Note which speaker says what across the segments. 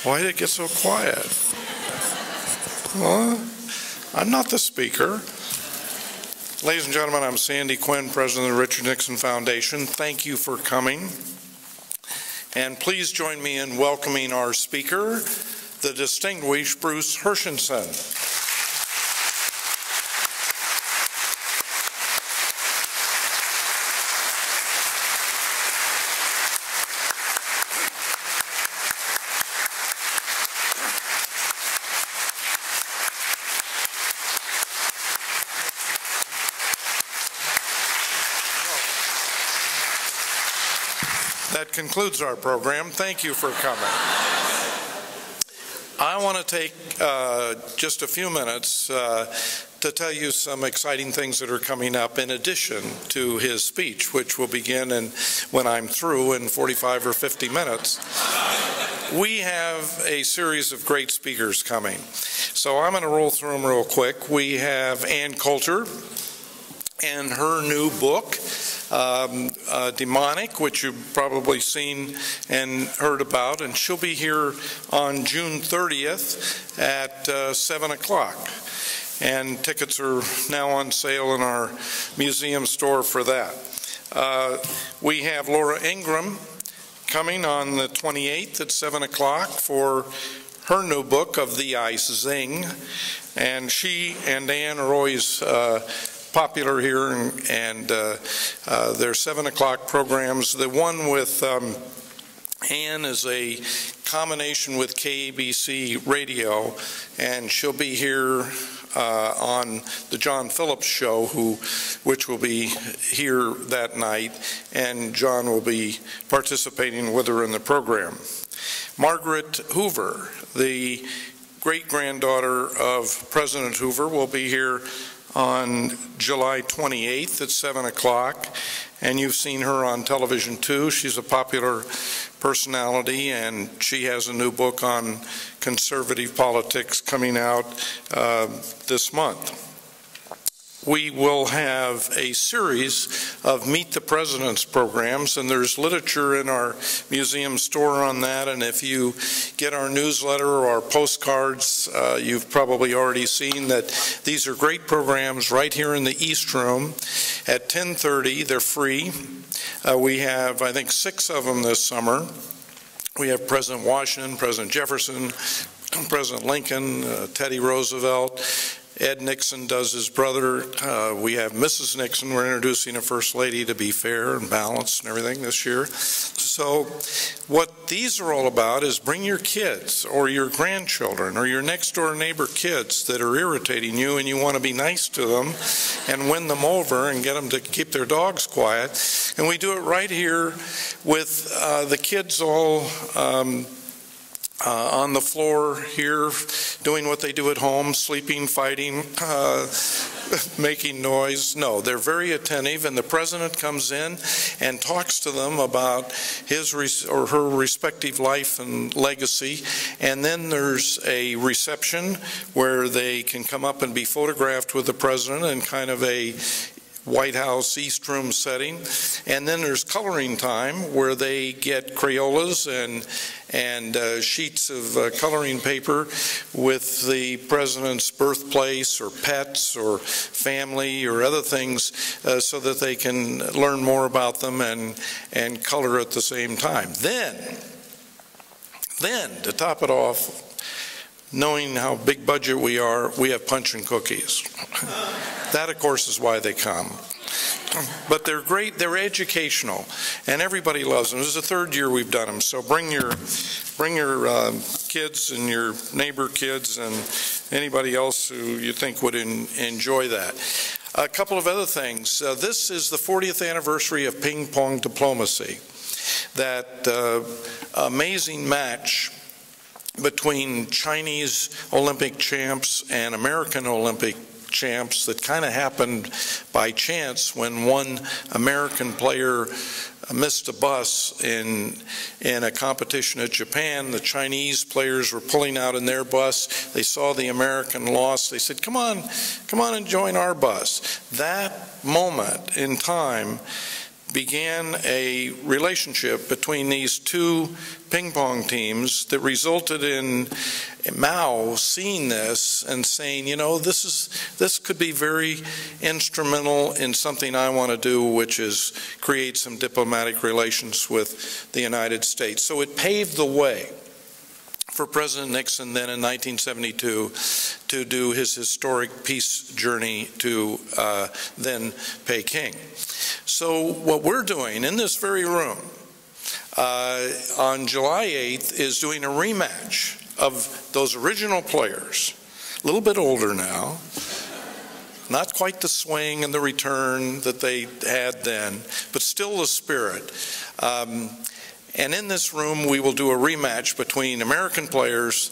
Speaker 1: Why did it get so quiet? Huh? I'm not the speaker. Ladies and gentlemen, I'm Sandy Quinn, President of the Richard Nixon Foundation. Thank you for coming. And please join me in welcoming our speaker, the distinguished Bruce Herschensohn. That concludes our program. Thank you for coming. I want to take just a few minutes to tell you some exciting things that are coming up in addition to his speech, which will begin when I'm through in 45 or 50 minutes. We have a series of great speakers coming. So I'm going to roll through them real quick. We have Ann Coulter and her new book, Demonic, which you've probably seen and heard about, and she'll be here on June 30th at 7 o'clock. And tickets are now on sale in our museum store for that. We have Laura Ingram coming on the 28th at 7 o'clock for her new book of The Ice Zing. And she and Ann are always popular here, and their 7 o'clock programs. The one with Ann is a combination with KABC radio, and she'll be here on the John Phillips show, which will be here that night, and John will be participating with her in the program. Margaret Hoover, the great-granddaughter of President Hoover, will be here on July 28th at 7 o'clock, and you've seen her on television too. She's a popular personality, and she has a new book on conservative politics coming out this month. We will have a series of Meet the Presidents programs, and there's literature in our museum store on that, and if you get our newsletter or our postcards, you've probably already seen that these are great programs right here in the East Room at 10:30. They're free. We have, I think, 6 of them this summer. We have President Washington, President Jefferson, President Lincoln, Teddy Roosevelt. Ed Nixon does his brother. We have Mrs. Nixon. We're introducing a First Lady to be fair and balanced and everything this year. So what these are all about is bring your kids or your grandchildren or your next door neighbor kids that are irritating you, and you want to be nice to them and win them over and get them to keep their dogs quiet. And we do it right here with the kids all on the floor here, doing what they do at home, sleeping, fighting, making noise. No, they're very attentive, and the president comes in and talks to them about his or her respective life and legacy, and then there's a reception where they can come up and be photographed with the president in kind of a White House East Room setting, and then there's coloring time where they get Crayolas and sheets of coloring paper with the president's birthplace or pets or family or other things so that they can learn more about them and color at the same time. Then to top it off, knowing how big budget we are, we have punch and cookies. That, of course, is why they come. But they're great, they're educational, and everybody loves them. This is the 3rd year we've done them, so bring your kids and your neighbor kids and anybody else who you think would enjoy that. A couple of other things. This is the 40th anniversary of ping pong diplomacy. That amazing match between Chinese Olympic champs and American Olympic champs that kind of happened by chance when one American player missed a bus in a competition at Japan. The Chinese players were pulling out in their bus. They saw the American loss. They said, come on and join our bus. That moment in time began a relationship between these two ping pong teams that resulted in Mao seeing this and saying, you know, this could be very instrumental in something I want to do, which is create some diplomatic relations with the United States. So it paved the way for President Nixon then in 1972 to do his historic peace journey to then Peking. So what we're doing in this very room on July 8th is doing a rematch of those original players, a little bit older now, not quite the swing and the return that they had then, but still the spirit. And in this room, we will do a rematch between American players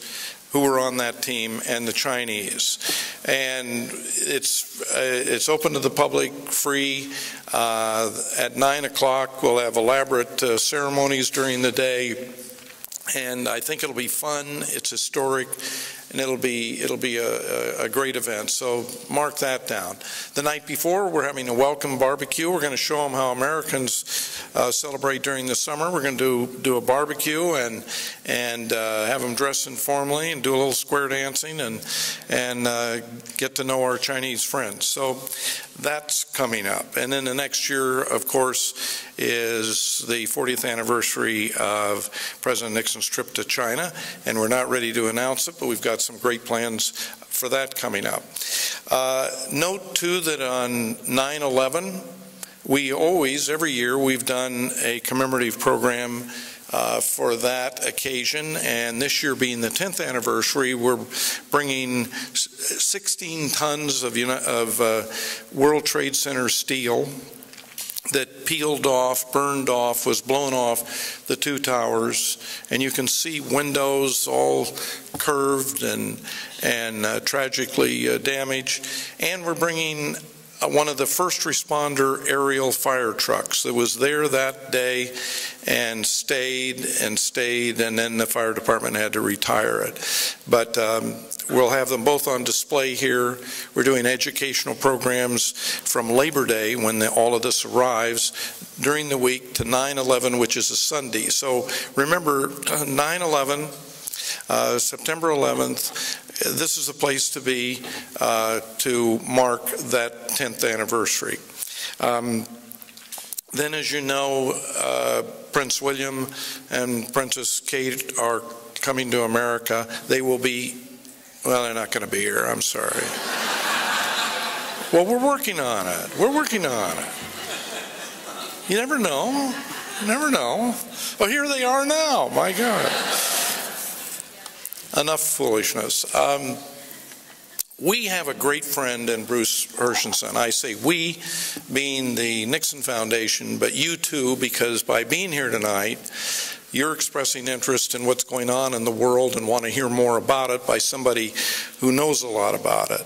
Speaker 1: who were on that team and the Chinese. And it's open to the public, free. At 9 o'clock, we'll have elaborate ceremonies during the day. And I think it'll be fun, it's historic, and it'll be a great event. So mark that down. The night before, we're having a welcome barbecue. We're going to show them how Americans celebrate during the summer. We're going to do a barbecue and have them dress informally and do a little square dancing and get to know our Chinese friends. So that's coming up. And then the next year, of course, is the 40th anniversary of President Nixon's trip to China, and we're not ready to announce it, but we've got some great plans for that coming up. Note, too, that on 9/11, we always, every year, we've done a commemorative program for that occasion, and this year being the 10th anniversary, we're bringing 16 tons of World Trade Center steel that peeled off, burned off, was blown off the two towers, and you can see windows all curved and tragically damaged. And we're bringing one of the first responder aerial fire trucks that was there that day and stayed, and then the fire department had to retire it. But we'll have them both on display here. We're doing educational programs from Labor Day, when all of this arrives, during the week to 9/11, which is a Sunday. So remember, 9/11, September 11th, this is a place to be to mark that 10th anniversary. Then, as you know, Prince William and Princess Kate are coming to America. They will be, well, they're not going to be here, I'm sorry. Well, we're working on it. We're working on it. You never know. You never know. Well, here they are now. My God. Enough foolishness. We have a great friend in Bruce Herschensohn. I say we, being the Nixon Foundation, but you too, because by being here tonight, you're expressing interest in what's going on in the world and want to hear more about it by somebody who knows a lot about it.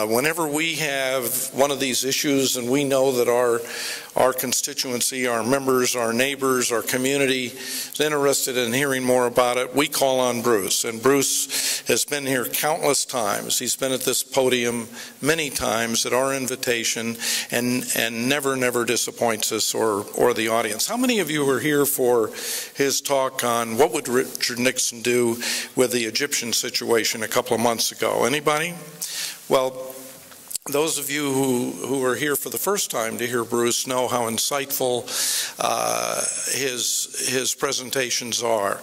Speaker 1: Whenever we have one of these issues and we know that our constituency, our members, our neighbors, our community is interested in hearing more about it, we call on Bruce. And Bruce has been here countless times. He's been at this podium many times at our invitation and never disappoints us or the audience. How many of you were here for his talk on what would Richard Nixon do with the Egyptian situation a couple of months ago? Anybody? Well, those of you who are here for the first time to hear Bruce know how insightful his presentations are.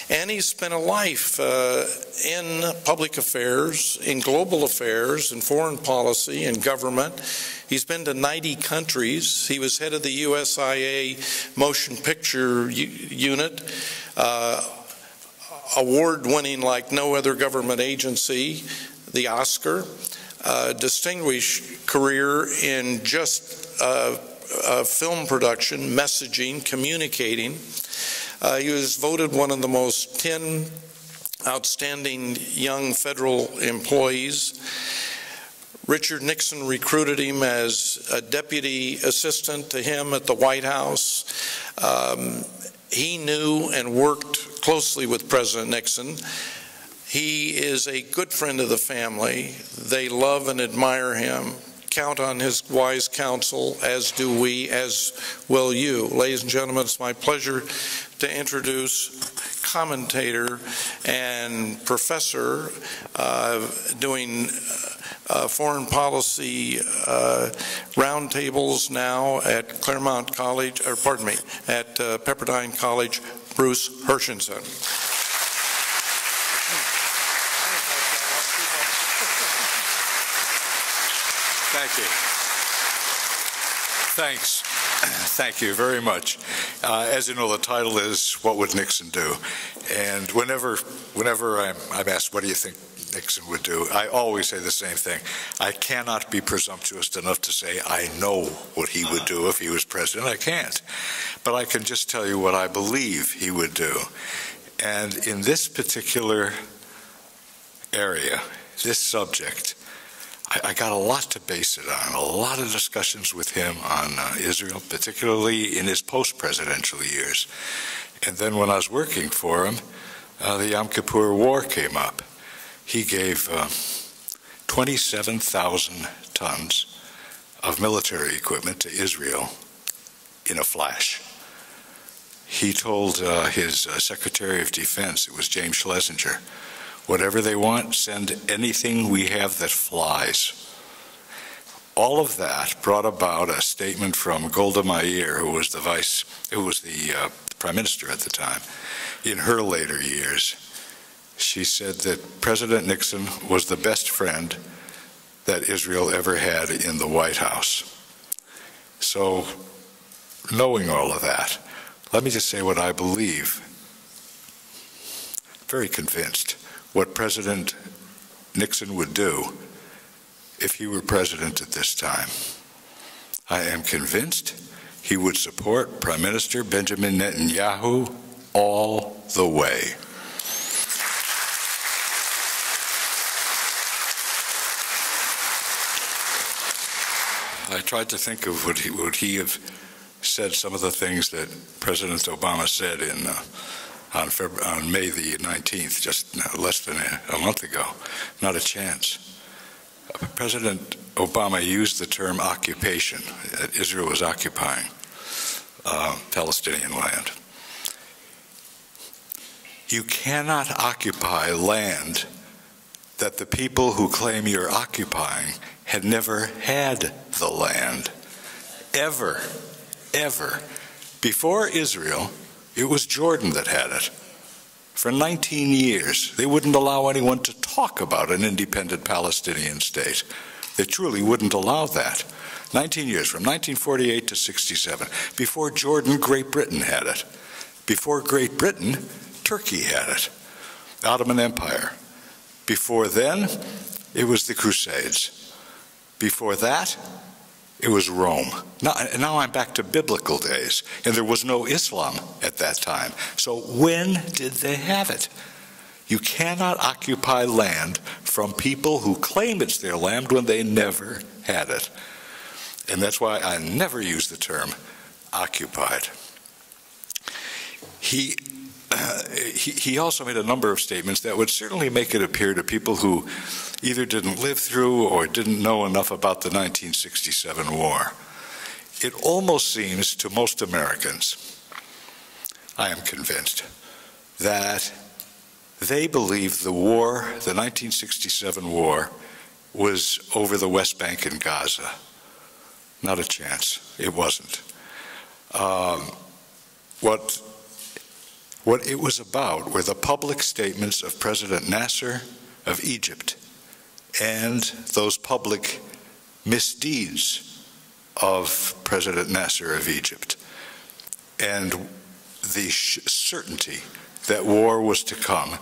Speaker 1: And he's spent a life in public affairs, in global affairs, in foreign policy, in government. He's been to 90 countries. He was head of the USIA Motion Picture Unit, award-winning like no other government agency, the Oscar. Distinguished career in just film production, messaging, communicating. He was voted one of the most 10 outstanding young federal employees. Richard Nixon recruited him as a deputy assistant to him at the White House. He knew and worked closely with President Nixon. He is a good friend of the family. They love and admire him. count on his wise counsel, as do we, as will you. Ladies and gentlemen, it's my pleasure to introduce commentator and professor doing foreign policy roundtables now at Claremont College, or pardon me, at Pepperdine College, Bruce Herschensohn.
Speaker 2: Thank you. Thanks. Thank you very much. As you know, the title is "What Would Nixon Do?" And whenever I'm asked, "What do you think Nixon would do?" I always say the same thing. I cannot be presumptuous enough to say I know what he would do if he was president. I can't. But I can just tell you what I believe he would do. And in this particular area, this subject, I got a lot to base it on, a lot of discussions with him on Israel, particularly in his post-presidential years. And then when I was working for him, the Yom Kippur War came up. He gave 27,000 tons of military equipment to Israel in a flash. He told his Secretary of Defense, it was James Schlesinger, whatever they want, send anything we have that flies. All of that brought about a statement from Golda Meir, who was the prime minister at the time. In her later years, she said that President Nixon was the best friend that Israel ever had in the White House. So, knowing all of that, let me just say what I believe. Very convinced what President Nixon would do if he were president at this time. I am convinced he would support Prime Minister Benjamin Netanyahu all the way. I tried to think of would he have said some of the things that President Obama said on May the 19th, just less than a month ago. Not a chance. President Obama used the term occupation, that Israel was occupying Palestinian land. You cannot occupy land that the people who claim you're occupying had never had the land. Ever. Ever. Before Israel, it was Jordan that had it. For 19 years, they wouldn't allow anyone to talk about an independent Palestinian state. They truly wouldn't allow that. 19 years, from 1948 to 67. Before Jordan, Great Britain had it. Before Great Britain, Turkey had it. Ottoman Empire. Before then, it was the Crusades. Before that, it was Rome. Now I'm back to biblical days, and there was no Islam at that time. So when did they have it? You cannot occupy land from people who claim it's their land when they never had it. And that's why I never use the term occupied. He also made a number of statements that would certainly make it appear to people who either didn't live through or didn't know enough about the 1967 war. It almost seems to most Americans, I am convinced, that they believe the war, the 1967 war, was over the West Bank and Gaza. Not a chance. It wasn't. What it was about were the public statements of President Nasser of Egypt and those public misdeeds of President Nasser of Egypt, and the certainty that war was to come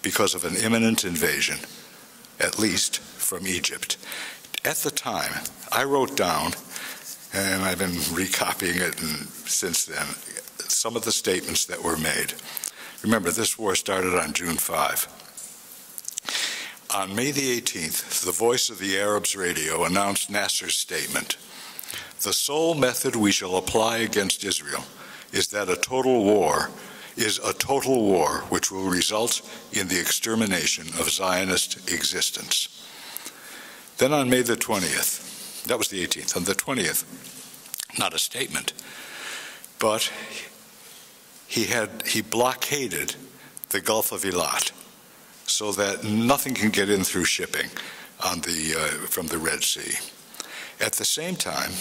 Speaker 2: because of an imminent invasion, at least from Egypt. At the time, I wrote down, and I've been recopying it since then, some of the statements that were made. Remember, this war started on June 5. On May the 18th, the Voice of the Arabs radio announced Nasser's statement. The sole method we shall apply against Israel is that a total war which will result in the extermination of Zionist existence. Then on May the 20th, That was the 18th. On the 20th, not a statement, but he blockaded the Gulf of Eilat so that nothing can get in through shipping on from the Red Sea. At the same time,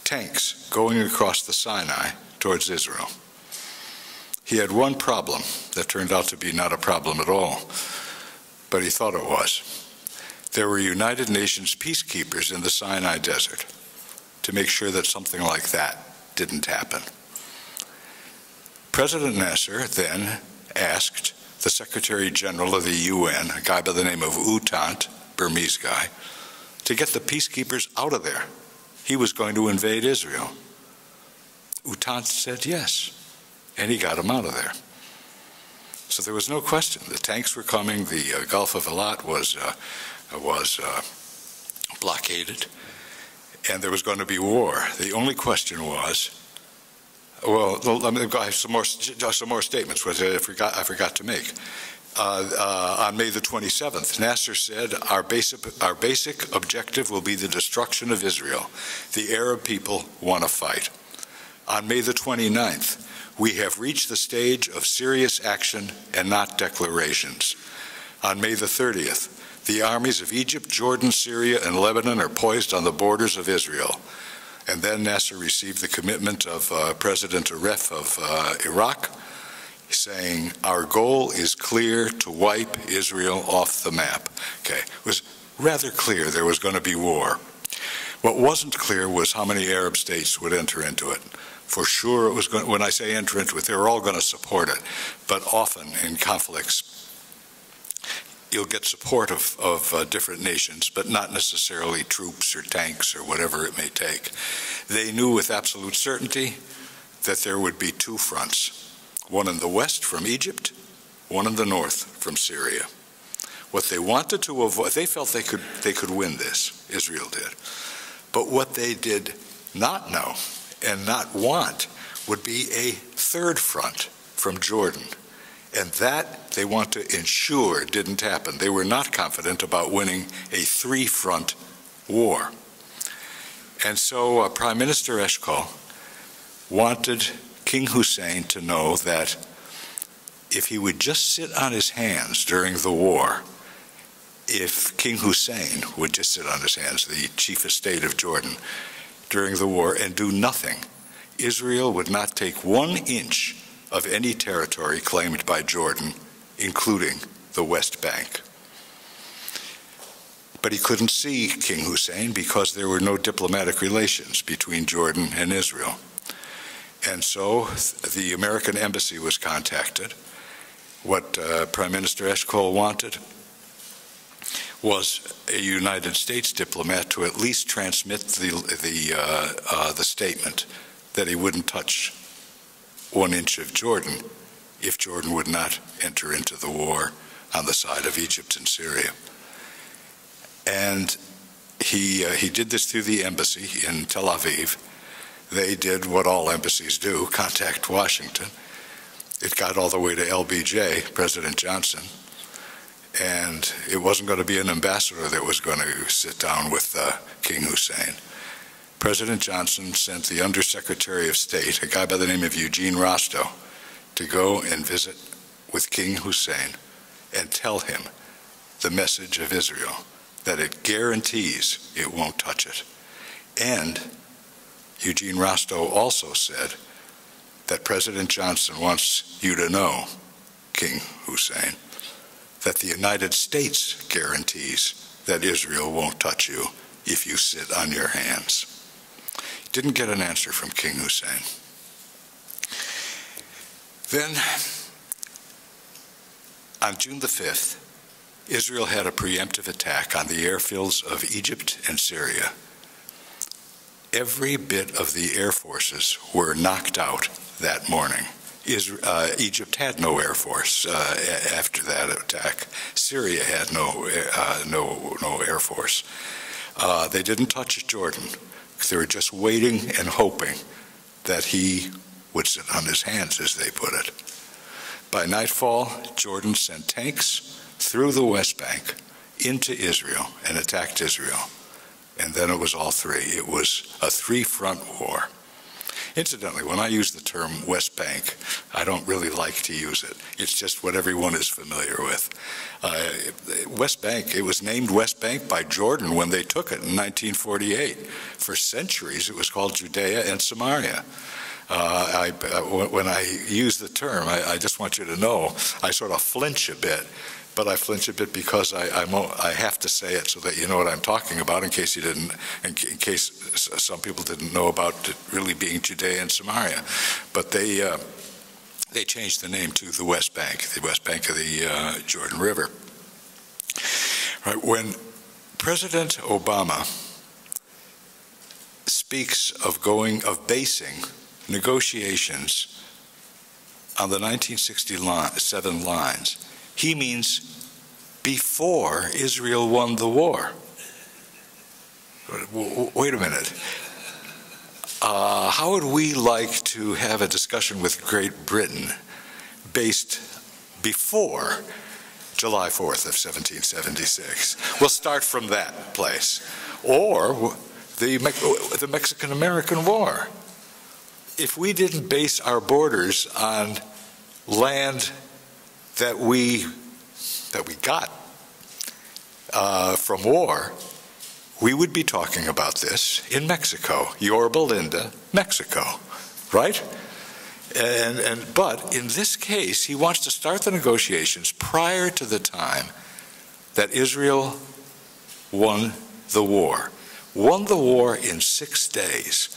Speaker 2: tanks going across the Sinai towards Israel. He had one problem that turned out to be not a problem at all, but he thought it was. There were United Nations peacekeepers in the Sinai Desert to make sure that something like that didn't happen. President Nasser then asked the Secretary General of the UN, a guy by the name of U Thant, Burmese guy, to get the peacekeepers out of there. He was going to invade Israel. U Thant said yes, and he got them out of there. So there was no question. The tanks were coming. The Gulf of Eilat was blockaded, and there was going to be war. The only question was, well, let me go. I have some more statements, which I forgot to make. On May the 27th, Nasser said, our basic objective will be the destruction of Israel. The Arab people want to fight. On May the 29th, we have reached the stage of serious action and not declarations. On May the 30th, the armies of Egypt, Jordan, Syria, and Lebanon are poised on the borders of Israel. And then Nasser received the commitment of President Aref of Iraq, saying, our goal is clear, to wipe Israel off the map. Okay, it was rather clear there was going to be war. What wasn't clear was how many Arab states would enter into it. For sure, it was going, when I say enter into it, they were all going to support it. But often in conflicts, you'll get support of different nations, but not necessarily troops or tanks or whatever it may take. They knew with absolute certainty that there would be two fronts, one in the west from Egypt, one in the north from Syria. What they wanted to avoid, they felt they could win this, Israel did. But what they did not know and not want would be a third front from Jordan. And that they want to ensure didn't happen. They were not confident about winning a three-front war. And so Prime Minister Eshkol wanted King Hussein to know that if he would just sit on his hands during the war, if King Hussein would just sit on his hands, the chief of state of Jordan, during the war and do nothing, Israel would not take 1 inch of any territory claimed by Jordan, including the West Bank. But he couldn't see King Hussein because there were no diplomatic relations between Jordan and Israel. And so the American embassy was contacted. What Prime Minister Eshkol wanted was a United States diplomat to at least transmit the statement that he wouldn't touch 1 inch of Jordan if Jordan would not enter into the war on the side of Egypt and Syria. And he did this through the embassy in Tel Aviv. They did what all embassies do, contact Washington. It got all the way to LBJ, President Johnson, and it wasn't going to be an ambassador that was going to sit down with King Hussein. President Johnson sent the Undersecretary of State, a guy by the name of Eugene Rostow, to go and visit with King Hussein and tell him the message of Israel, that it guarantees it won't touch it. And Eugene Rostow also said that President Johnson wants you to know, King Hussein, that the United States guarantees that Israel won't touch you if you sit on your hands. Didn't get an answer from King Hussein. Then, on June the 5th, Israel had a preemptive attack on the airfields of Egypt and Syria. Every bit of the air forces were knocked out that morning. Egypt had no air force after that attack. Syria had no air force. They didn't touch Jordan. They were just waiting and hoping that he would sit on his hands, as they put it. By nightfall, Jordan sent tanks through the West Bank into Israel and attacked Israel. and then it was all three. It was a three-front war. Incidentally, when I use the term West Bank, I don't really like to use it. It's just what everyone is familiar with. West Bank, it was named West Bank by Jordan when they took it in 1948. For centuries, it was called Judea and Samaria. When I use the term, I just want you to know, I sort of flinch a bit. But I flinch a bit because I have to say it so that you know what I'm talking about, in case you didn't, in case some people didn't know about it really being Judea and Samaria. But they changed the name to the West Bank of the Jordan River. Right, when President Obama speaks of basing negotiations on the 1967 lines, he means before Israel won the war. Wait a minute. How would we like to have a discussion with Great Britain based before July 4th of 1776? We'll start from that place. Or the Mexican-American War. If we didn't base our borders on land that we got from war, we would be talking about this in Mexico, Yorba Linda, Mexico, right? But in this case, he wants to start the negotiations prior to the time that Israel won the war. Won the war in 6 days.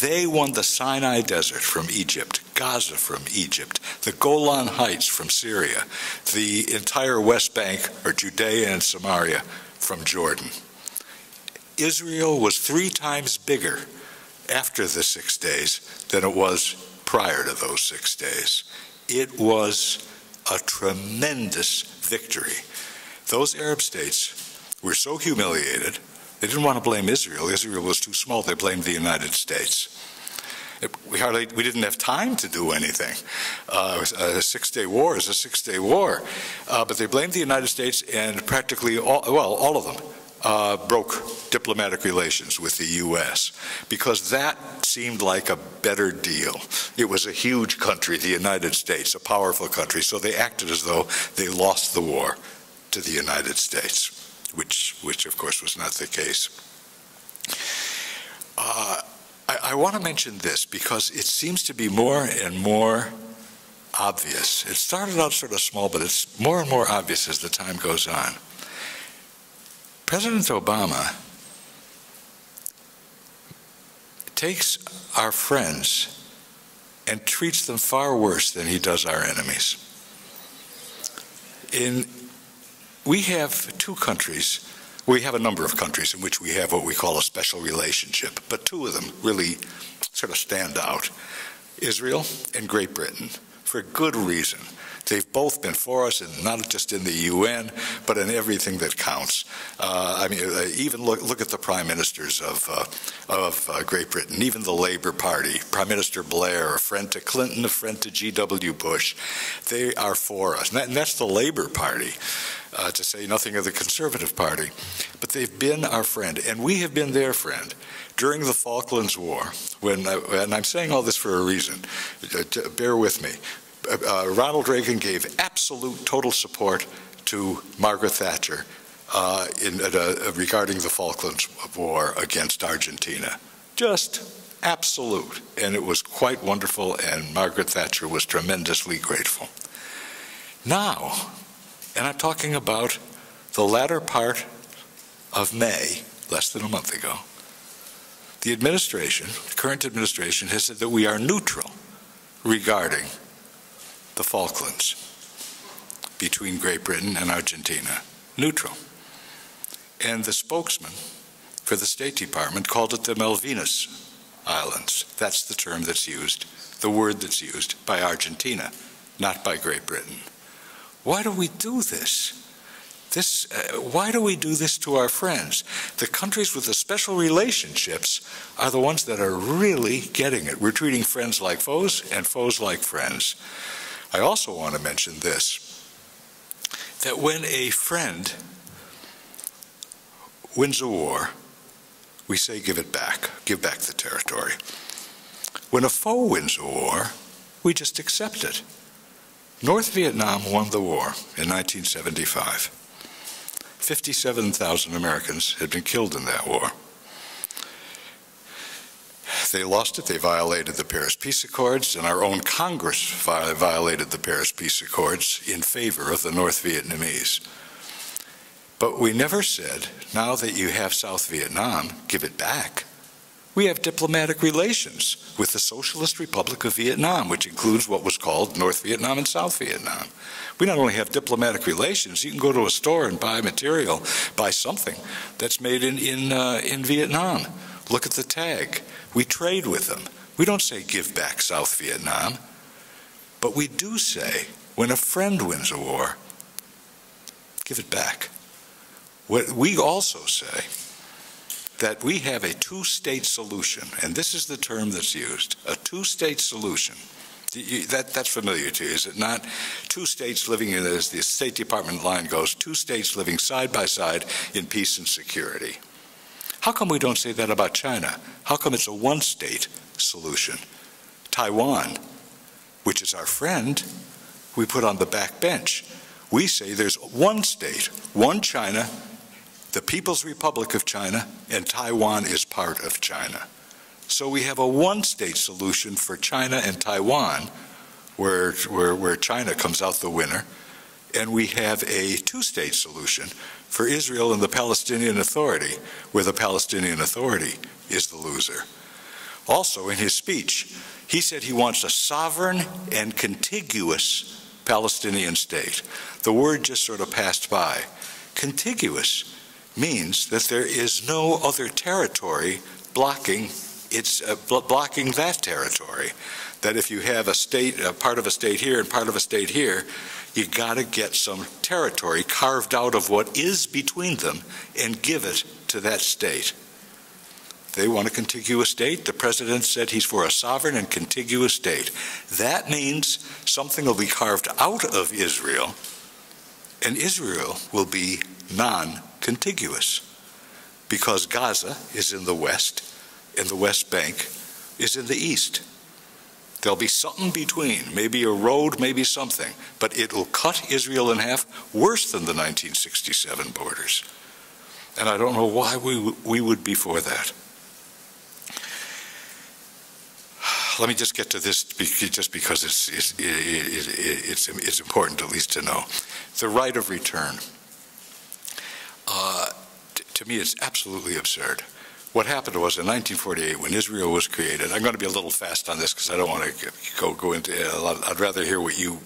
Speaker 2: They won the Sinai Desert from Egypt, Gaza from Egypt, the Golan Heights from Syria, the entire West Bank, or Judea and Samaria, from Jordan. Israel was 3 times bigger after the 6 days than it was prior to those 6 days. It was a tremendous victory. Those Arab states were so humiliated, they didn't want to blame Israel. Israel was too small. They blamed the United States. We didn't have time to do anything. A 6-day war is a 6-day war. But they blamed the United States, and practically all of them broke diplomatic relations with the U.S. because that seemed like a better deal. It was a huge country, the United States, a powerful country, so they acted as though they lost the war to the United States, which of course was not the case. I want to mention this because it seems to be more and more obvious. It started out sort of small, but it's more and more obvious as the time goes on. President Obama takes our friends and treats them far worse than he does our enemies. We have 2 countries. We have a number of countries in which we have what we call a special relationship, but 2 of them really sort of stand out: Israel and Great Britain, for good reason. They've both been for us, and not just in the UN, but in everything that counts. Even look at the prime ministers of Great Britain, even the Labour Party, Prime Minister Blair, a friend to Clinton, a friend to G.W. Bush. They are for us, and that's the Labour Party, to say nothing of the Conservative Party. But they've been our friend, and we have been their friend. During the Falklands War, and I'm saying all this for a reason, bear with me, Ronald Reagan gave absolute total support to Margaret Thatcher regarding the Falklands War against Argentina. Just absolute. And it was quite wonderful, and Margaret Thatcher was tremendously grateful. Now, and I'm talking about the latter part of May, less than a month ago, the administration, the current administration, has said that we are neutral regarding the Falklands between Great Britain and Argentina. Neutral. And the spokesman for the State Department called it the Malvinas Islands. That's the term that's used, the word that's used by Argentina, not by Great Britain. Why do we do this? Why do we do this to our friends? The countries with the special relationships are the ones that are really getting it. We're treating friends like foes and foes like friends. I also want to mention this, that when a friend wins a war, We say give it back, give back the territory. When a foe wins a war, we just accept it. North Vietnam won the war in 1975. 57,000 Americans had been killed in that war. They lost it, they violated the Paris Peace Accords, and our own Congress violated the Paris Peace Accords in favor of the North Vietnamese. But we never said, now that you have South Vietnam, give it back. We have diplomatic relations with the Socialist Republic of Vietnam, which includes what was called North Vietnam and South Vietnam. We not only have diplomatic relations, you can go to a store and buy material, buy something that's made in Vietnam. Look at the tag. We trade with them. We don't say give back South Vietnam, but we do say when a friend wins a war, give it back. We also say that we have a two-state solution, and this is the term that's used, a two-state solution. That's familiar to you, is it not? Two states living in, as the State Department line goes, two states living side by side in peace and security. How come we don't say that about China? How come it's a one-state solution? Taiwan, which is our friend, we put on the back bench. We say there's one state, one China, the People's Republic of China, and Taiwan is part of China. So we have a one-state solution for China and Taiwan, where China comes out the winner, and we have a two-state solution for Israel and the Palestinian Authority, where the Palestinian Authority is the loser. Also, in his speech, he said he wants a sovereign and contiguous Palestinian state. The word just sort of passed by. Contiguous means that there is no other territory blocking that territory. That if you have a state, a part of a state here and part of a state here, you got to get some territory carved out of what is between them and give it to that state. They want a contiguous state. The president said he's for a sovereign and contiguous state. That means something will be carved out of Israel, and Israel will be non-contiguous, because Gaza is in the west and the West Bank is in the east. There'll be something between, maybe a road, maybe something, but it'll cut Israel in half worse than the 1967 borders. And I don't know why we would be for that. Let me just get to this, just because it's important at least to know. The right of return. To me, it's absolutely absurd. What happened was in 1948, when Israel was created, I'm going to be a little fast on this because I don't want to go into a lot. I'd rather hear what you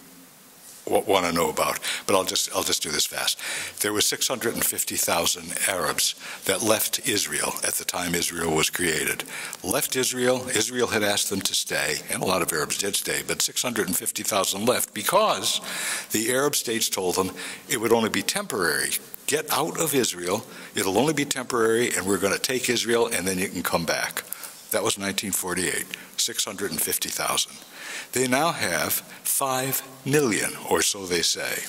Speaker 2: want to know about, but I'll just do this fast. There were 650,000 Arabs that left Israel at the time Israel was created. Left Israel. Israel had asked them to stay, and a lot of Arabs did stay, but 650,000 left because the Arab states told them it would only be temporary. Get out of Israel, it'll only be temporary, and we're going to take Israel, and then you can come back. That was 1948, 650,000. They now have 5 million, or so they say,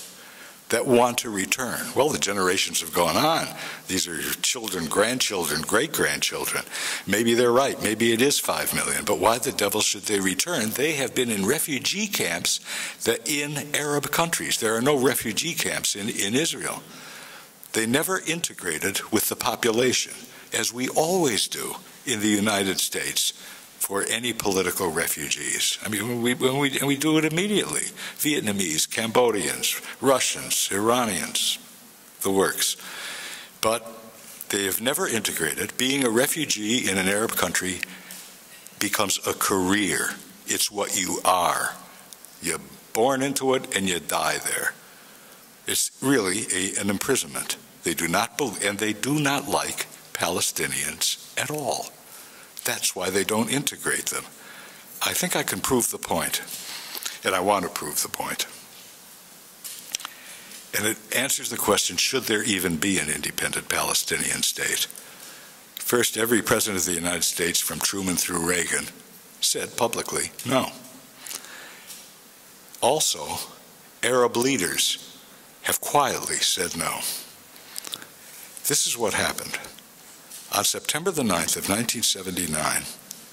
Speaker 2: that want to return. Well, the generations have gone on. These are your children, grandchildren, great-grandchildren. Maybe they're right. Maybe it is 5 million. But why the devil should they return? They have been in refugee camps in Arab countries. There are no refugee camps in Israel. They never integrated with the population, as we always do in the United States for any political refugees. I mean, we do it immediately. Vietnamese, Cambodians, Russians, Iranians, the works. But they have never integrated. Being a refugee in an Arab country becomes a career. It's what you are. You're born into it and you die there. It's really an imprisonment. They do not believe, and they do not like Palestinians at all. That's why they don't integrate them. I think I can prove the point, and I want to prove the point. And it answers the question, should there even be an independent Palestinian state? First, every president of the United States, from Truman through Reagan, said publicly, no. Also, Arab leaders have quietly said no. This is what happened. On September the 9th of 1979,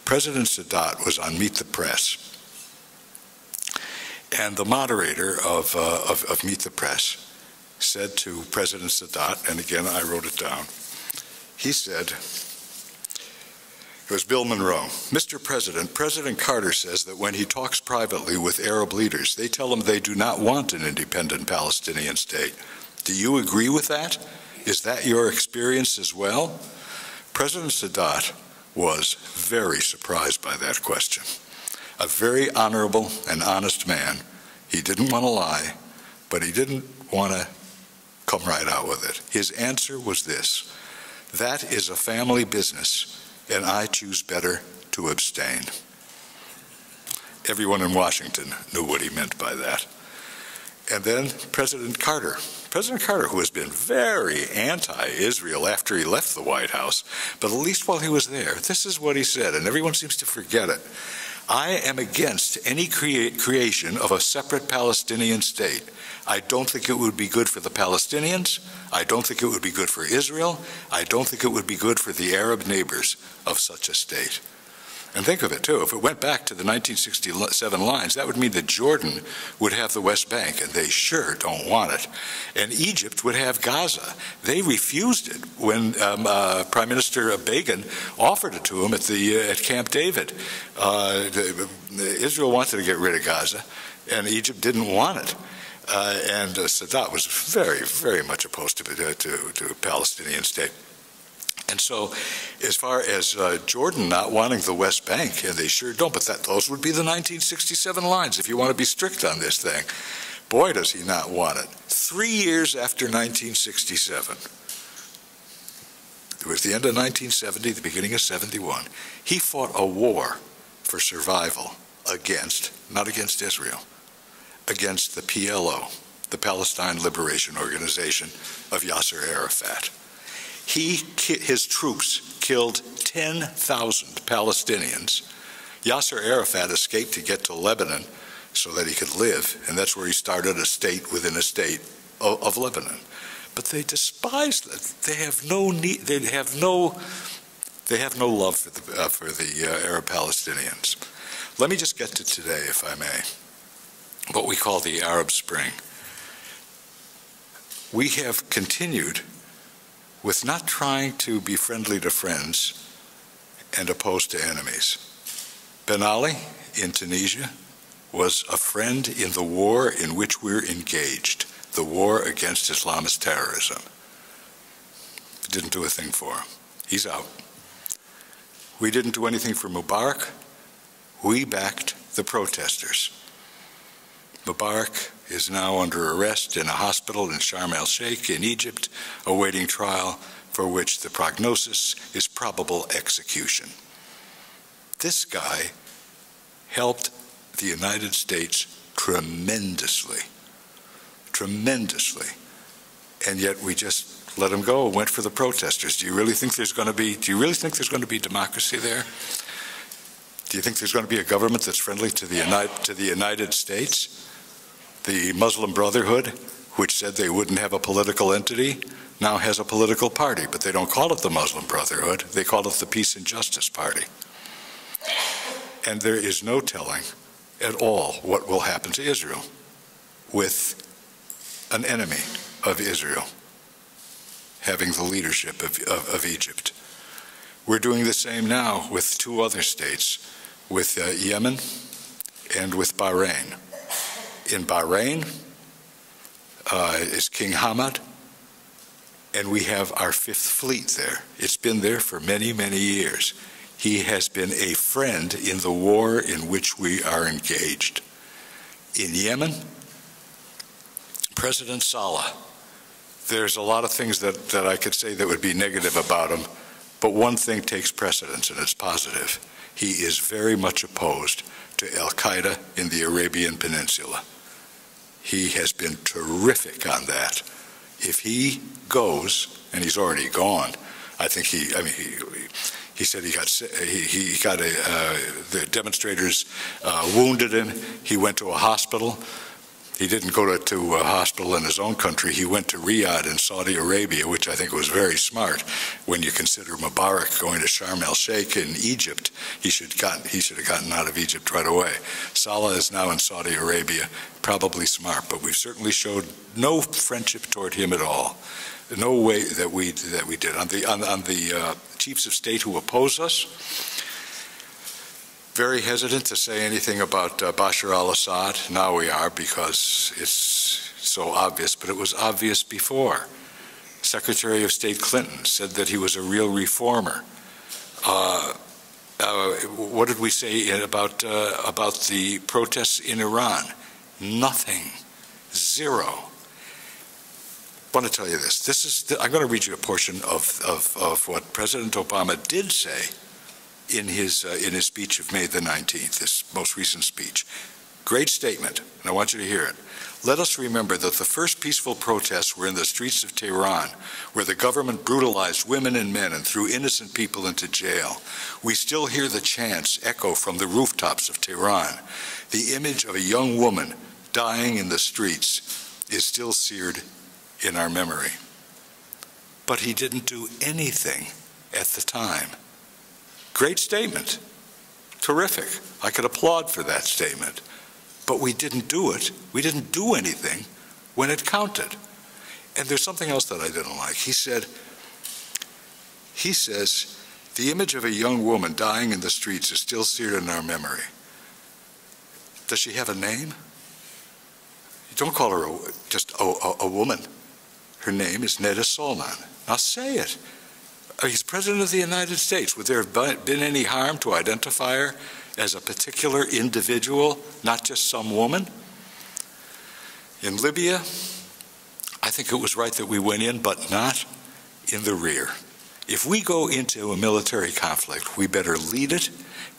Speaker 2: President Sadat was on Meet the Press. And the moderator of Meet the Press said to President Sadat, and again I wrote it down, he said, it was Bill Monroe, Mr. President, President Carter says that when he talks privately with Arab leaders, they tell him they do not want an independent Palestinian state. Do you agree with that? Is that your experience as well? President Sadat was very surprised by that question. A very honorable and honest man. He didn't want to lie, but he didn't want to come right out with it. His answer was this: that is a family business, and I choose better to abstain. Everyone in Washington knew what he meant by that. And then President Carter, who has been very anti-Israel after he left the White House, but at least while he was there, this is what he said, and everyone seems to forget it. I am against any creation of a separate Palestinian state. I don't think it would be good for the Palestinians. I don't think it would be good for Israel. I don't think it would be good for the Arab neighbors of such a state. And think of it, too. If it went back to the 1967 lines, that would mean that Jordan would have the West Bank, and they sure don't want it. And Egypt would have Gaza. They refused it when Prime Minister Begin offered it to him at Camp David. Israel wanted to get rid of Gaza, and Egypt didn't want it. And Sadat was very, very much opposed to a Palestinian state. And so, as far as Jordan not wanting the West Bank, and they sure don't, but those would be the 1967 lines if you want to be strict on this thing. Boy, does he not want it. 3 years after 1967, it was the end of 1970, the beginning of 71, he fought a war for survival against, not against Israel, against the PLO, the Palestine Liberation Organization of Yasser Arafat. His troops killed 10,000 Palestinians. Yasser Arafat escaped to get to Lebanon so that he could live, and that's where he started a state within a state of Lebanon. But they despise that. They have no need. They have no love for the Arab Palestinians. Let me just get to today, if I may. What we call the Arab Spring. We have continued with not trying to be friendly to friends and opposed to enemies. Ben Ali in Tunisia was a friend in the war in which we're engaged, the war against Islamist terrorism. Didn't do a thing for him. He's out. We didn't do anything for Mubarak. We backed the protesters. Mubarak is now under arrest in a hospital in Sharm el-Sheikh in Egypt, awaiting trial for which the prognosis is probable execution. This guy helped the United States tremendously, tremendously, and yet we just let him go and went for the protesters. Do you really think there's going to be democracy there? Do you think there's going to be a government that's friendly to the United States? The Muslim Brotherhood, which said they wouldn't have a political entity, now has a political party, but they don't call it the Muslim Brotherhood. They call it the Peace and Justice Party. And there is no telling at all what will happen to Israel with an enemy of Israel having the leadership of Egypt. We're doing the same now with two other states, with Yemen and with Bahrain. In Bahrain is King Hamad, and we have our Fifth Fleet there. It's been there for many, many years. He has been a friend in the war in which we are engaged. In Yemen, President Saleh, there's a lot of things that I could say that would be negative about him, but one thing takes precedence, and it's positive. He is very much opposed to Al-Qaeda in the Arabian Peninsula. He has been terrific on that. If he goes, and he's already gone, I think he said the demonstrators wounded him. He went to a hospital. He didn't go to a hospital in his own country. He went to Riyadh in Saudi Arabia, which I think was very smart. When you consider Mubarak going to Sharm el-Sheikh in Egypt, he should have gotten out of Egypt right away. Saleh is now in Saudi Arabia, probably smart, but we've certainly showed no friendship toward him at all. No way that we did. On the chiefs of state who oppose us, very hesitant to say anything about Bashar al-Assad. Now we are, because it's so obvious, but it was obvious before. Secretary of State Clinton said that he was a real reformer. What did we say about the protests in Iran? Nothing. Zero. I want to tell you this. I'm going to read you a portion of what President Obama did say in his speech of May the 19th, this most recent speech. Great statement, and I want you to hear it. Let us remember that the first peaceful protests were in the streets of Tehran, where the government brutalized women and men and threw innocent people into jail. We still hear the chants echo from the rooftops of Tehran. The image of a young woman dying in the streets is still seared in our memory. But he didn't do anything at the time. Great statement. Terrific. I could applaud for that statement. But we didn't do it. We didn't do anything when it counted. And there's something else that I didn't like. He says, the image of a young woman dying in the streets is still seared in our memory. Does she have a name? You don't call her just a woman. Her name is Neda Solman. Now say it. He's President of the United States. Would there have been any harm to identify her as a particular individual, not just some woman? In Libya, I think it was right that we went in, but not in the rear. If we go into a military conflict, we better lead it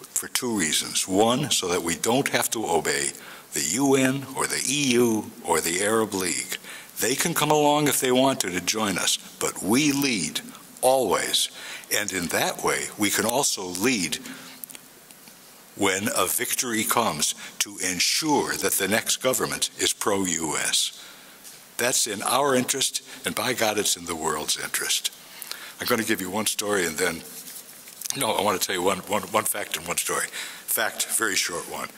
Speaker 2: for two reasons. One, so that we don't have to obey the UN or the EU or the Arab League. They can come along if they want to join us, but we lead always. And in that way, we can also lead when a victory comes to ensure that the next government is pro-US. That's in our interest, and by God, it's in the world's interest. I'm going to give you one story, and then, no, I want to tell you one fact and one story. Fact, very short one.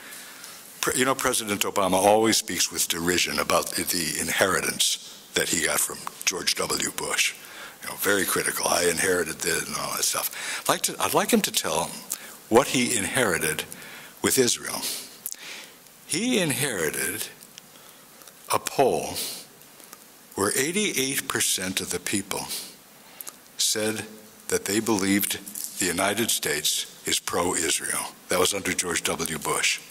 Speaker 2: You know, President Obama always speaks with derision about the inheritance that he got from George W. Bush. You know, very critical. I inherited this and all that stuff. I'd like him to tell what he inherited with Israel. He inherited a poll where 88% of the people said that they believed the United States is pro-Israel. That was under George W. Bush.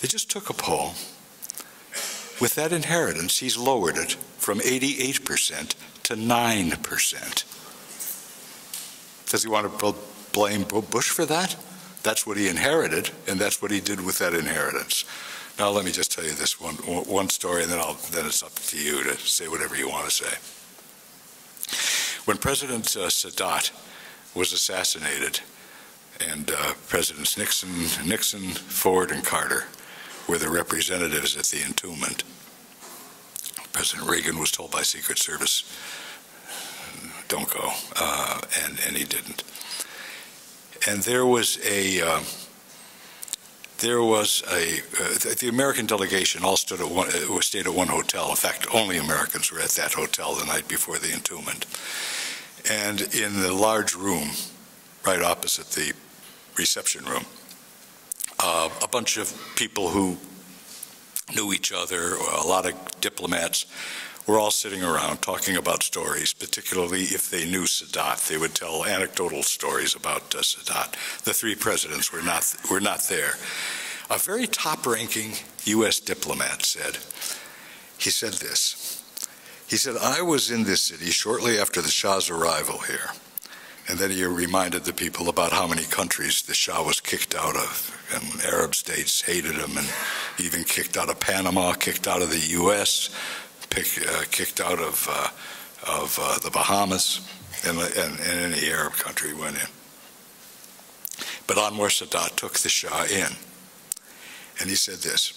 Speaker 2: They just took a poll. With that inheritance, he's lowered it from 88% to 9%. Does he want to blame Bush for that? That's what he inherited, and that's what he did with that inheritance. Now let me just tell you this one story, and then it's up to you to say whatever you want to say. When President Sadat was assassinated, and Presidents Nixon, Ford, and Carter were the representatives at the entombment, President Reagan was told by Secret Service, don't go, and he didn't. And the American delegation all stayed at one hotel. In fact, only Americans were at that hotel the night before the entombment. And in the large room, right opposite the reception room, a bunch of people who knew each other, a lot of diplomats, were all sitting around talking about stories, particularly if they knew Sadat. They would tell anecdotal stories about Sadat. The three presidents were not there. A very top-ranking U.S. diplomat said this. He said, I was in this city shortly after the Shah's arrival here. And then he reminded the people about how many countries the Shah was kicked out of. And Arab states hated him, and even kicked out of Panama, kicked out of the U.S., kicked out of the Bahamas, and any Arab country went in. But Anwar Sadat took the Shah in, and he said this.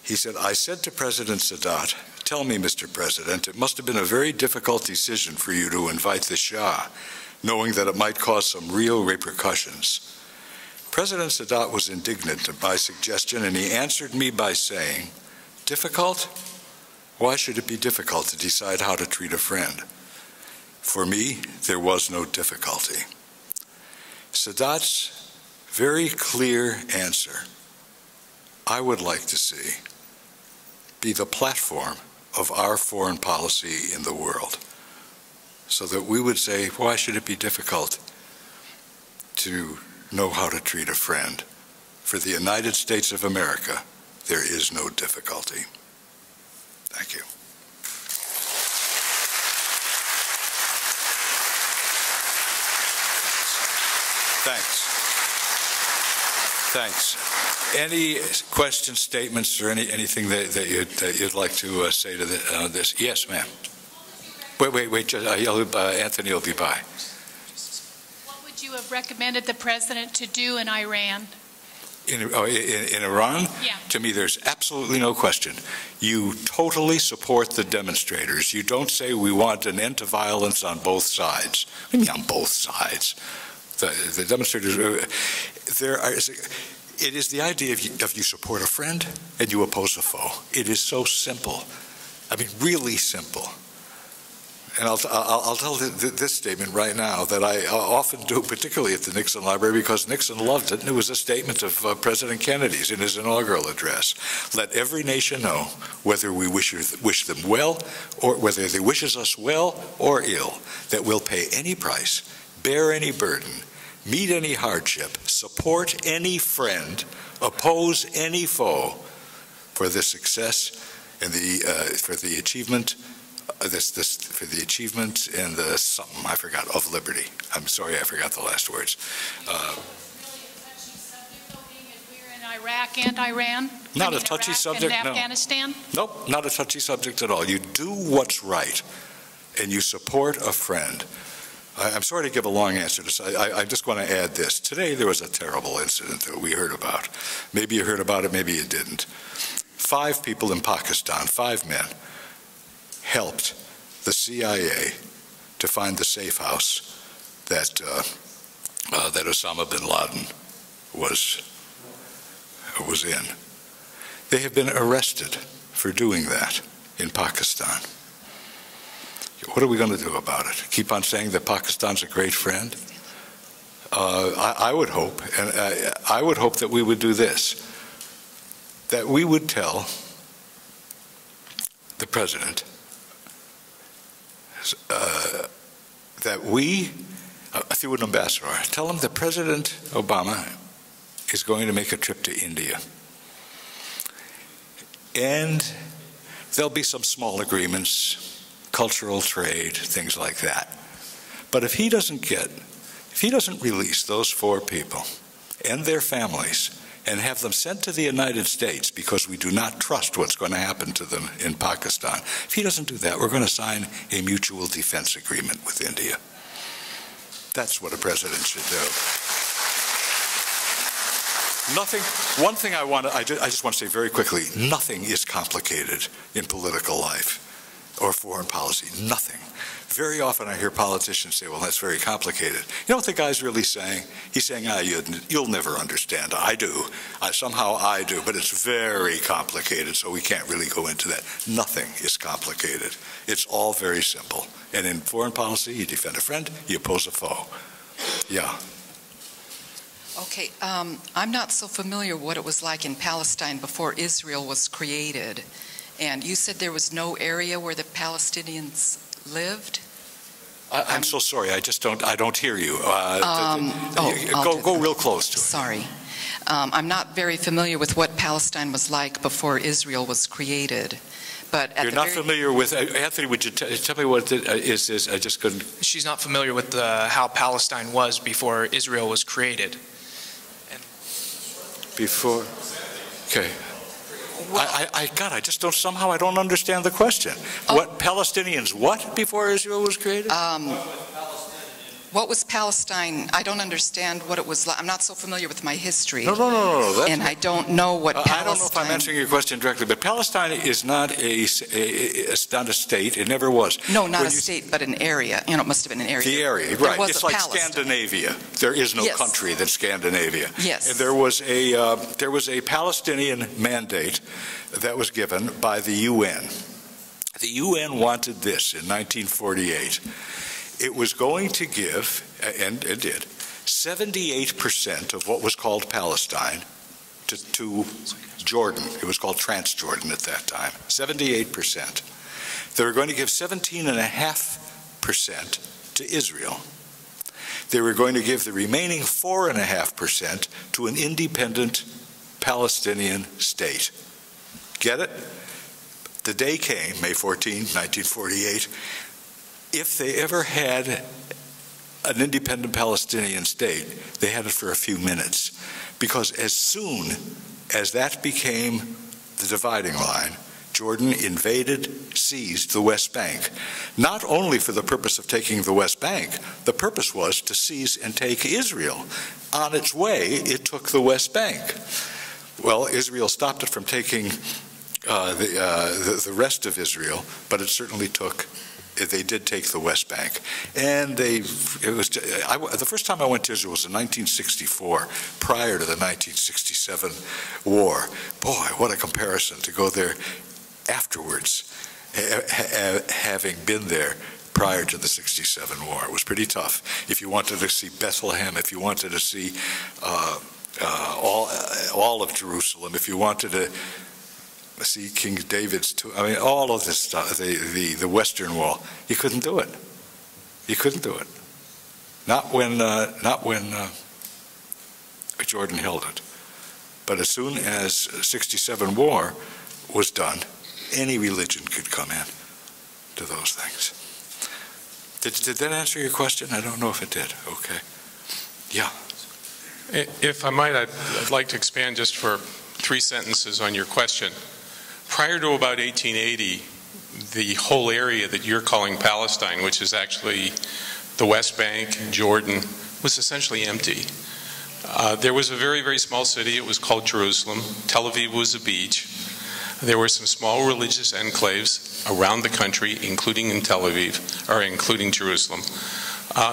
Speaker 2: He said, I said to President Sadat, tell me, Mr. President, it must have been a very difficult decision for you to invite the Shah, knowing that it might cause some real repercussions. President Sadat was indignant at my suggestion, and he answered me by saying, difficult? Why should it be difficult to decide how to treat a friend? For me, there was no difficulty. Sadat's very clear answer, I would like to see, be the platform of our foreign policy in the world, so that we would say, why should it be difficult to know how to treat a friend? For the United States of America, there is no difficulty. Thank you. Thanks. Thanks. Any questions, statements, or anything that you'd like to say to this? Yes, ma'am. Wait. Anthony will be by.
Speaker 3: What would you have recommended the president to do in Iran?
Speaker 2: In Iran?
Speaker 3: Yeah.
Speaker 2: To me, there's absolutely no question. You totally support the demonstrators. You don't say we want an end to violence on both sides. What do you mean on both sides? The demonstrators, it is the idea of you support a friend and you oppose a foe. It is so simple. I mean, really simple. And I'll tell this statement right now that I often do, particularly at the Nixon Library, because Nixon loved it, and it was a statement of President Kennedy's in his inaugural address. Let every nation know whether we wish them well, or whether they wishes us well or ill, that we'll pay any price, bear any burden, meet any hardship, support any friend, oppose any foe for the success and for the achievement for the achievement and the something I forgot of liberty. I'm sorry, I forgot the last words.
Speaker 3: We're in Iraq and Iran.
Speaker 2: Not a touchy subject.
Speaker 3: And Afghanistan.
Speaker 2: Nope, not a touchy subject at all. You do what's right, and you support a friend. I'm sorry to give a long answer to this. I just want to add this. Today there was a terrible incident that we heard about. Maybe you heard about it, maybe you didn't. 5 people in Pakistan, 5 men, helped the CIA to find the safe house that Osama bin Laden was in. They have been arrested for doing that in Pakistan. What are we going to do about it? Keep on saying that Pakistan's a great friend? I would hope, and I would hope that we would do this, that we would tell the president that we, through an ambassador, tell him that President Obama is going to make a trip to India. And there'll be some small agreements, cultural trade, things like that. But if he doesn't release those 4 people and their families and have them sent to the United States because we do not trust what's going to happen to them in Pakistan, if he doesn't do that, we're going to sign a mutual defense agreement with India. That's what a president should do. One thing I just want to say very quickly, nothing is complicated in political life or foreign policy, nothing. Very often I hear politicians say, well, that's very complicated. You know what the guy's really saying? He's saying, you'll never understand. I do. Somehow I do, but it's very complicated, so we can't really go into that. Nothing is complicated. It's all very simple. And in foreign policy, you defend a friend, you oppose a foe. Yeah.
Speaker 4: Okay, I'm not so familiar what it was like in Palestine before Israel was created. And you said there was no area where the Palestinians lived?
Speaker 2: I'm so sorry. I don't hear you. Go real close to it.
Speaker 4: Sorry. I'm not very familiar with what Palestine was like before Israel was created. But
Speaker 2: you're not familiar with Anthony? Would you tell me what it is? I just couldn't.
Speaker 5: She's not familiar with how Palestine was before Israel was created.
Speaker 2: Before, okay. I just don't, somehow I don't understand the question. What, Palestinians what before Israel was created?
Speaker 4: What was Palestine? I don't understand what it was like. I'm not so familiar with my history.
Speaker 2: No.
Speaker 4: And I don't know what Palestine...
Speaker 2: I don't know if I'm answering your question directly, but Palestine is not it's not a state. It never was.
Speaker 4: No, not a state, but an area. You know, it must have been an area.
Speaker 2: The area,
Speaker 4: there
Speaker 2: right.
Speaker 4: was
Speaker 2: It's
Speaker 4: a
Speaker 2: like
Speaker 4: Palestine.
Speaker 2: Scandinavia. There is no country that's Scandinavia.
Speaker 4: Yes.
Speaker 2: And there was a Palestinian mandate that was given by the UN. The UN wanted this in 1948. It was going to give, and it did, 78% of what was called Palestine to Jordan. It was called Transjordan at that time, 78%. They were going to give 17.5% to Israel. They were going to give the remaining 4.5% to an independent Palestinian state. Get it? The day came, May 14, 1948, if they ever had an independent Palestinian state, they had it for a few minutes. Because as soon as that became the dividing line, Jordan invaded, seized the West Bank. Not only for the purpose of taking the West Bank, the purpose was to seize and take Israel. On its way, it took the West Bank. Well, Israel stopped it from taking the rest of Israel, but it certainly took. They did take the West Bank, and the first time I went to Israel was in 1964, prior to the 1967 war. Boy, what a comparison to go there afterwards, having been there prior to the 67 war. It was pretty tough. If you wanted to see Bethlehem, if you wanted to see all of Jerusalem, if you wanted to see King David's tomb, I mean, all of this stuff, the Western Wall, you couldn't do it. You couldn't do it. Not when Jordan held it. But as soon as 67 war was done, any religion could come in to those things. Did that answer your question? I don't know if it did. Okay. Yeah.
Speaker 6: If I might, I'd like to expand just for 3 sentences on your question. Prior to about 1880, the whole area that you're calling Palestine, which is actually the West Bank, Jordan, was essentially empty. There was a very, very small city. It was called Jerusalem. Tel Aviv was a beach. There were some small religious enclaves around the country, including in Tel Aviv, or including Jerusalem.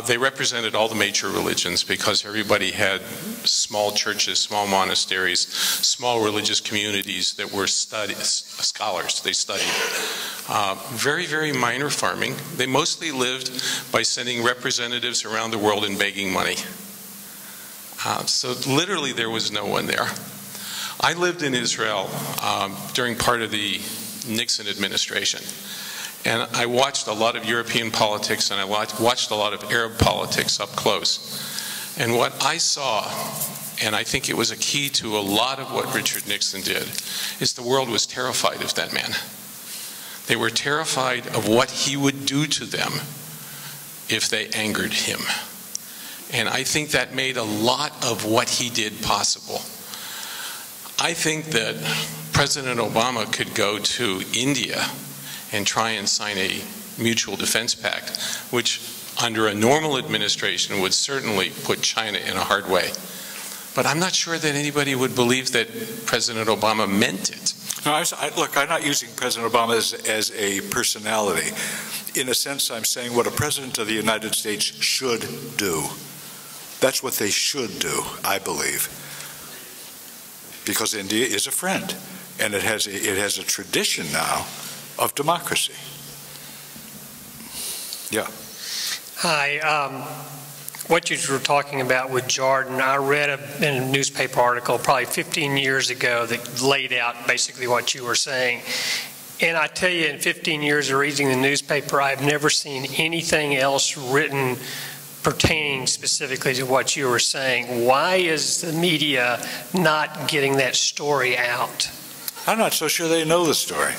Speaker 6: They represented all the major religions because everybody had small churches, small monasteries, small religious communities that were scholars. They studied. Very, very minor farming. They mostly lived by sending representatives around the world and begging money. So literally there was no one there. I lived in Israel during part of the Nixon administration. And I watched a lot of European politics, and I watched a lot of Arab politics up close. And what I saw, and I think it was a key to a lot of what Richard Nixon did, is the world was terrified of that man. They were terrified of what he would do to them if they angered him. And I think that made a lot of what he did possible. I think that President Obama could go to India and try and sign a mutual defense pact, which under a normal administration would certainly put China in a hard way. But I'm not sure that anybody would believe that President Obama meant it.
Speaker 2: No, look, I'm not using President Obama as a personality. In a sense, I'm saying what a president of the United States should do. That's what they should do, I believe. Because India is a friend, and it has a tradition now of democracy. Yeah.
Speaker 7: Hi. What you were talking about with Jordan, I read in a newspaper article probably 15 years ago that laid out basically what you were saying. And I tell you, in 15 years of reading the newspaper, I've never seen anything else written pertaining specifically to what you were saying. Why is the media not getting that story out?
Speaker 2: I'm not so sure they know the story.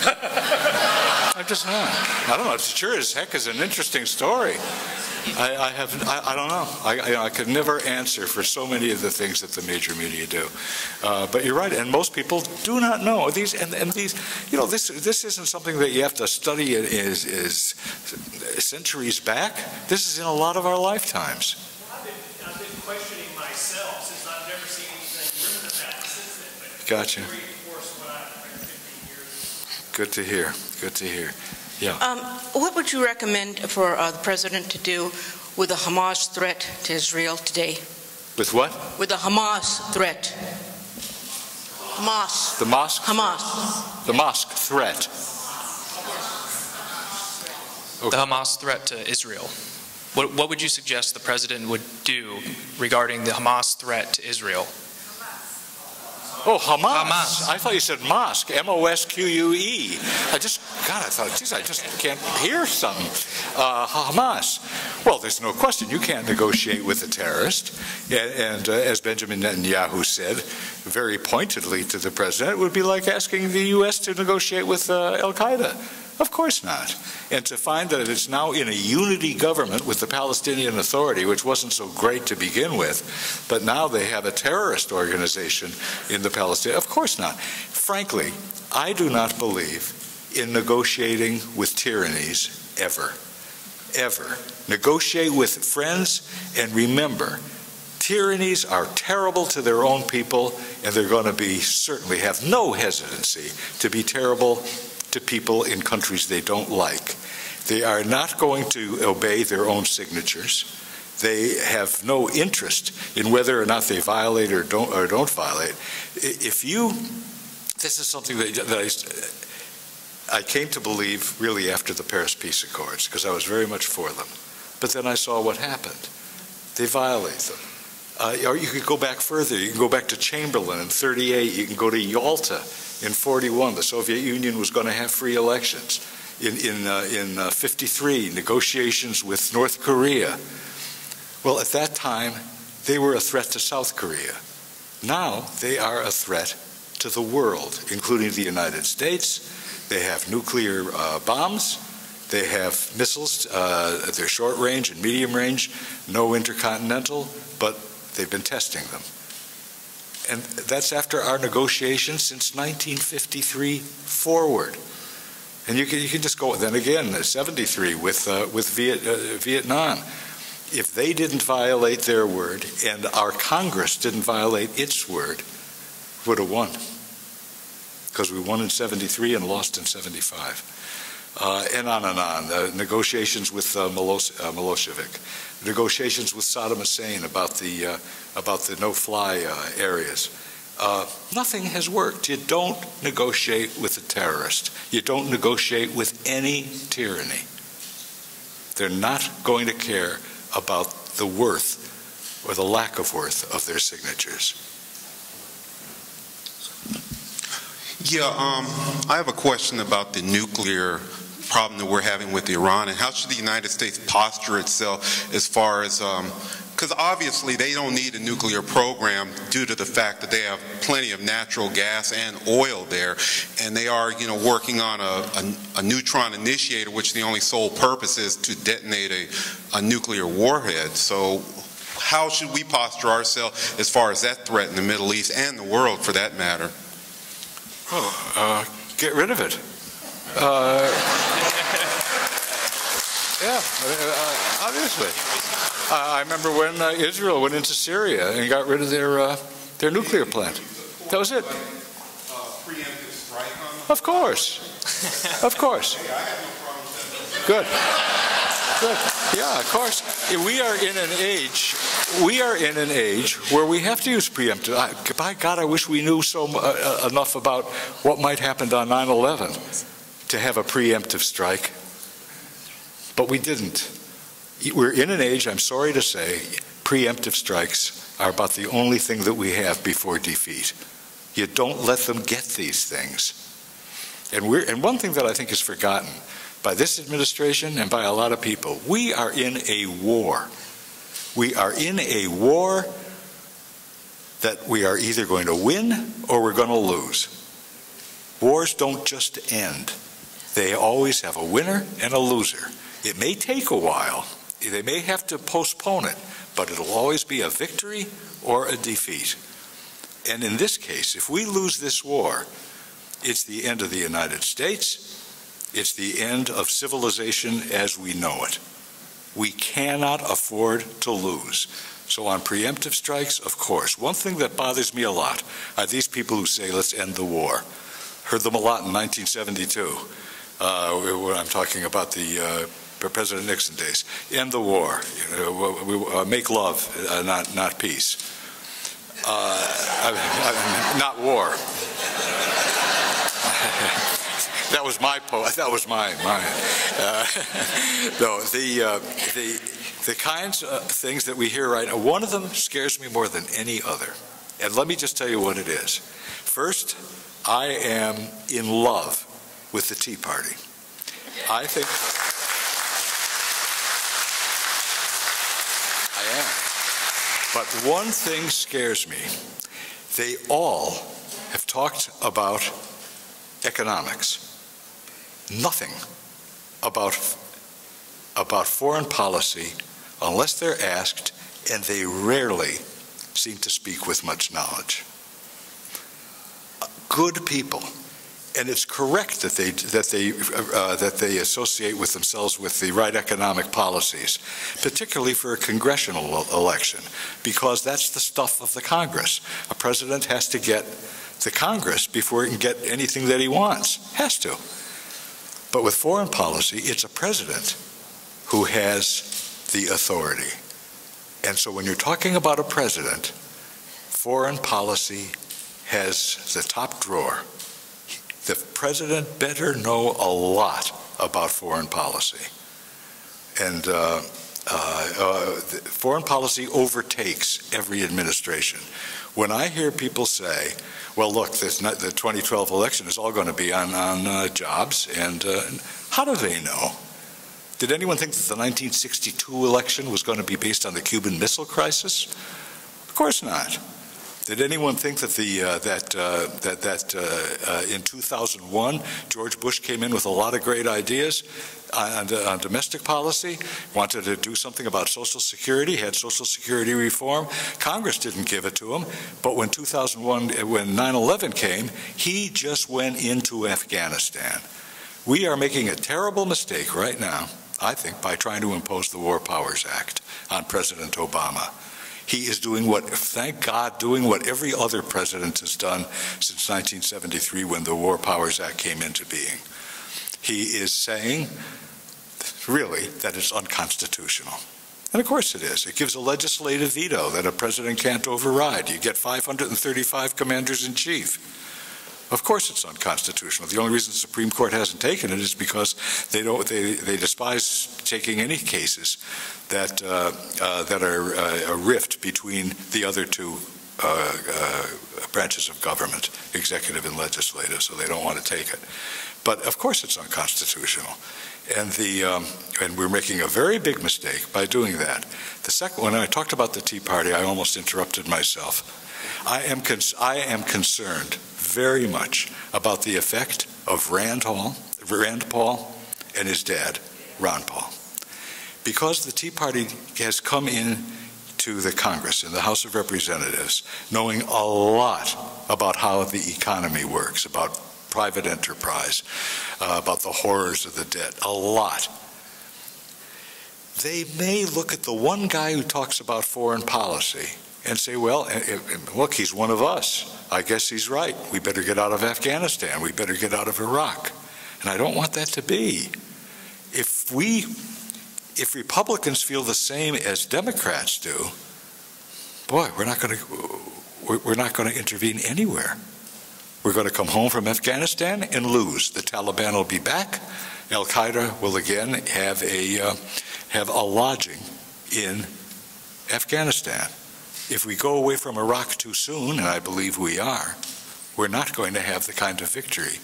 Speaker 2: I don't know. It sure as heck is an interesting story. I don't know. I could never answer for so many of the things that the major media do. But you're right, and most people do not know these. And these, you know, this isn't something that you have to study. Is centuries back. This is in a lot of our lifetimes.
Speaker 7: Well, I've been questioning myself since I've never seen anything written about it since then. But
Speaker 2: Gotcha.
Speaker 7: reinforce what I've read 15 years.
Speaker 2: Good to hear. Good to hear. Yeah.
Speaker 8: What would you recommend for the president to do with the Hamas threat to Israel today?
Speaker 2: With what?
Speaker 8: With the Hamas threat. Hamas.
Speaker 2: The mosque?
Speaker 8: Hamas.
Speaker 2: The mosque threat.
Speaker 5: The Hamas threat to Israel. What would you suggest the president would do regarding the Hamas threat to Israel?
Speaker 2: Oh, Hamas.
Speaker 5: Hamas.
Speaker 2: I thought you said mosque. M-O-S-Q-U-E. I thought, geez, I just can't hear something. Hamas. Well, there's no question. You can't negotiate with a terrorist. And as Benjamin Netanyahu said, very pointedly to the president, it would be like asking the U.S. to negotiate with Al-Qaeda. Of course not. And to find that it's now in a unity government with the Palestinian Authority, which wasn't so great to begin with, but now they have a terrorist organization in the Palestinian. Of course not. Frankly, I do not believe in negotiating with tyrannies ever. Ever. Negotiate with friends, and remember, tyrannies are terrible to their own people, and they're going to be certainly have no hesitancy to be terrible to people in countries they don't like. They are not going to obey their own signatures. They have no interest in whether or not they violate or don't violate. This is something that I came to believe really after the Paris Peace Accords, because I was very much for them. But then I saw what happened. They violate them. Or you could go back further. You can go back to Chamberlain in '38. You can go to Yalta in '41. The Soviet Union was going to have free elections. In '53, negotiations with North Korea. Well, at that time, they were a threat to South Korea. Now they are a threat to the world, including the United States. They have nuclear bombs. They have missiles. They're short range and medium range, no intercontinental, but they've been testing them. And that's after our negotiations since 1953 forward. And you can just go, then again, 73 with Vietnam. If they didn't violate their word and our Congress didn't violate its word, we would have won. Because we won in 73 and lost in 75. And on and on. Negotiations with Milosevic. Negotiations with Saddam Hussein about the no-fly areas. Nothing has worked. You don't negotiate with a terrorist. You don't negotiate with any tyranny. They're not going to care about the worth or the lack of worth of their signatures.
Speaker 9: Yeah, I have a question about the nuclear problem that we're having with Iran, and how should the United States posture itself as far as, because obviously they don't need a nuclear program due to the fact that they have plenty of natural gas and oil there, and they are, working on a neutron initiator, which the only sole purpose is to detonate a nuclear warhead. So how should we posture ourselves as far as that threat in the Middle East and the world for that matter?
Speaker 2: Get rid of it. Yeah, obviously. I remember when Israel went into Syria and got rid of their nuclear plant. That was it.
Speaker 9: Preemptive strike on them?
Speaker 2: Of course. Of course. Good. Good. Yeah, of course. We are in an age where we have to use preemptive. By God, I wish we knew enough about what might happen on 9/11 to have a preemptive strike. But we didn't. We're in an age, I'm sorry to say, preemptive strikes are about the only thing that we have before defeat. You don't let them get these things. And one thing that I think is forgotten by this administration and by a lot of people, we are in a war. We are in a war that we are either going to win or we're going to lose. Wars don't just end. They always have a winner and a loser. It may take a while. They may have to postpone it, but it'll always be a victory or a defeat. And in this case, if we lose this war, it's the end of the United States. It's the end of civilization as we know it. We cannot afford to lose. So on preemptive strikes, of course. One thing that bothers me a lot are these people who say, let's end the war. Heard them a lot in 1972. When I'm talking about the President Nixon days. End the war. Make love, not peace. Not war. That was my that was mine. No, the kinds of things that we hear right now, one of them scares me more than any other. And let me just tell you what it is. First, I am in love with the Tea Party. I think I am. But one thing scares me. They all have talked about economics. Nothing about foreign policy unless they're asked, and they rarely seem to speak with much knowledge. Good people, and it's correct that they associate with themselves with the right economic policies, particularly for a congressional election, because that's the stuff of the Congress. A president has to get the Congress before he can get anything that he wants. Has to. But with foreign policy, it's a president who has the authority. And so when you're talking about a president, foreign policy has the top drawer. The president better know a lot about foreign policy. And foreign policy overtakes every administration. When I hear people say, well, look, the 2012 election is all going to be on jobs, and how do they know? Did anyone think that the 1962 election was going to be based on the Cuban Missile Crisis? Of course not. Did anyone think that in 2001 George Bush came in with a lot of great ideas on domestic policy, wanted to do something about Social Security, had Social Security reform? Congress didn't give it to him, but when 2001, when 9/11 came, he just went into Afghanistan. We are making a terrible mistake right now, I think, by trying to impose the War Powers Act on President Obama. He is doing what, thank God, doing what every other president has done since 1973 when the War Powers Act came into being. He is saying, really, that it's unconstitutional. And of course it is. It gives a legislative veto that a president can't override. You get 535 commanders-in-chief. Of course it's unconstitutional. The only reason the Supreme Court hasn't taken it is because they despise taking any cases that are a rift between the other two branches of government, executive and legislative, so they don't want to take it. But of course it's unconstitutional. And we're making a very big mistake by doing that. The second, when I talked about the Tea Party, I almost interrupted myself. I am concerned very much about the effect of Rand Paul and his dad, Ron Paul. Because the Tea Party has come in to the Congress and the House of Representatives knowing a lot about how the economy works, about private enterprise, about the horrors of the debt, a lot. They may look at the one guy who talks about foreign policy and say, well, look, he's one of us. I guess he's right. We better get out of Afghanistan. We better get out of Iraq. And I don't want that to be. If Republicans feel the same as Democrats do, boy, we're not going to intervene anywhere. We're going to come home from Afghanistan and lose. The Taliban will be back. Al-Qaeda will again have a lodging in Afghanistan. If we go away from Iraq too soon, and I believe we are, we're not going to have the kind of victory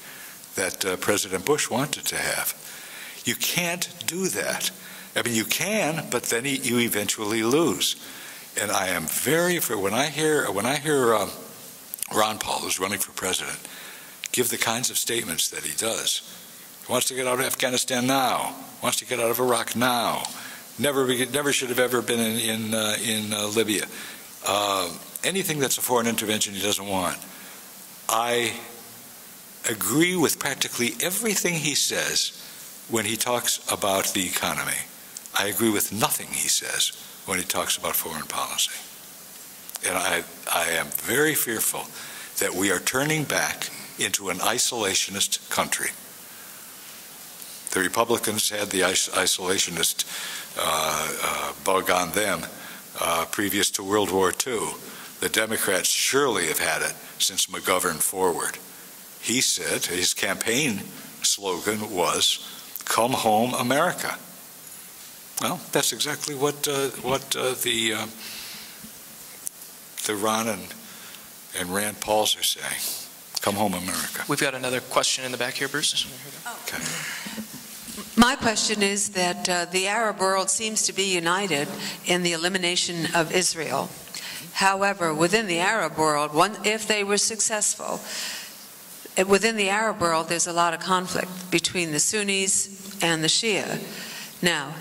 Speaker 2: that President Bush wanted to have. You can't do that. I mean, you can, but then you eventually lose. And I am when I hear Ron Paul, who's running for president, give the kinds of statements that he does, wants to get out of Afghanistan now, wants to get out of Iraq now, never should have ever been in Libya. Anything that's a foreign intervention he doesn't want. I agree with practically everything he says when he talks about the economy. I agree with nothing he says when he talks about foreign policy. And I am very fearful that we are turning back into an isolationist country. The Republicans had the isolationist bug on them previous to World War II. The Democrats surely have had it since McGovern forward. He said, his campaign slogan was, "Come home, America." Well, that's exactly what the Ron and Rand Pauls are saying. Come home, America.
Speaker 5: We've got another question in the back here, Bruce.
Speaker 2: Okay.
Speaker 10: My question is that the Arab world seems to be united in the elimination of Israel. However, within the Arab world, if they were successful, within the Arab world there's a lot of conflict between the Sunnis and the Shia. Now,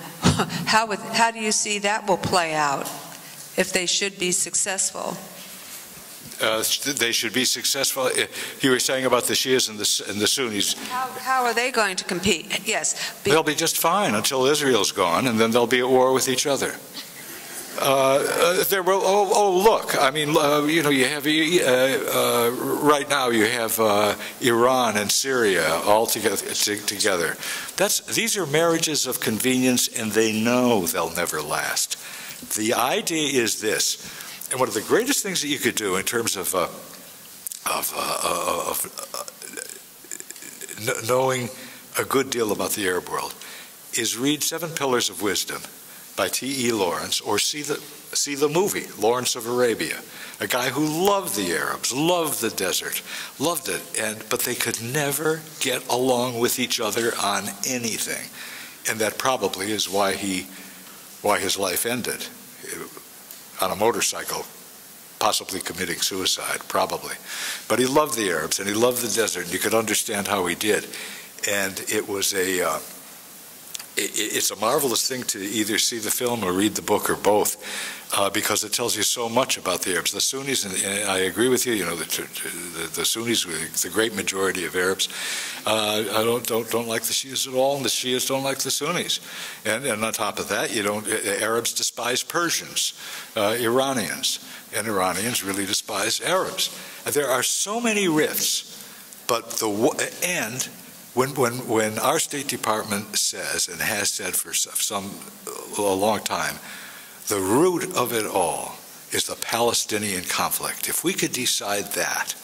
Speaker 10: how do you see that will play out if they should be successful?
Speaker 2: They should be successful. You were saying about the Shias and the Sunnis.
Speaker 10: How are they going to compete? Yes.
Speaker 2: They'll be just fine until Israel's gone, and then they'll be at war with each other. Look, I mean, you have right now you have Iran and Syria all together. These are marriages of convenience, and they know they'll never last. The idea is this, and one of the greatest things that you could do in terms of knowing a good deal about the Arab world is read 7 Pillars of Wisdom by T.E. Lawrence, or see the movie, Lawrence of Arabia, a guy who loved the Arabs, loved the desert, loved it, but they could never get along with each other on anything. And that probably is why his life ended, on a motorcycle, possibly committing suicide, probably. But he loved the Arabs, and he loved the desert, and you could understand how he did. And it was it's a marvelous thing to either see the film or read the book or both, because it tells you so much about the Arabs. The Sunnis, and I agree with you, the Sunnis, the great majority of Arabs, don't like the Shias at all, and the Shias don't like the Sunnis. And on top of that, Arabs despise Persians, Iranians, and Iranians really despise Arabs. And there are so many rifts, but when our State Department says, and has said for a long time, the root of it all is the Palestinian conflict. If we could decide that,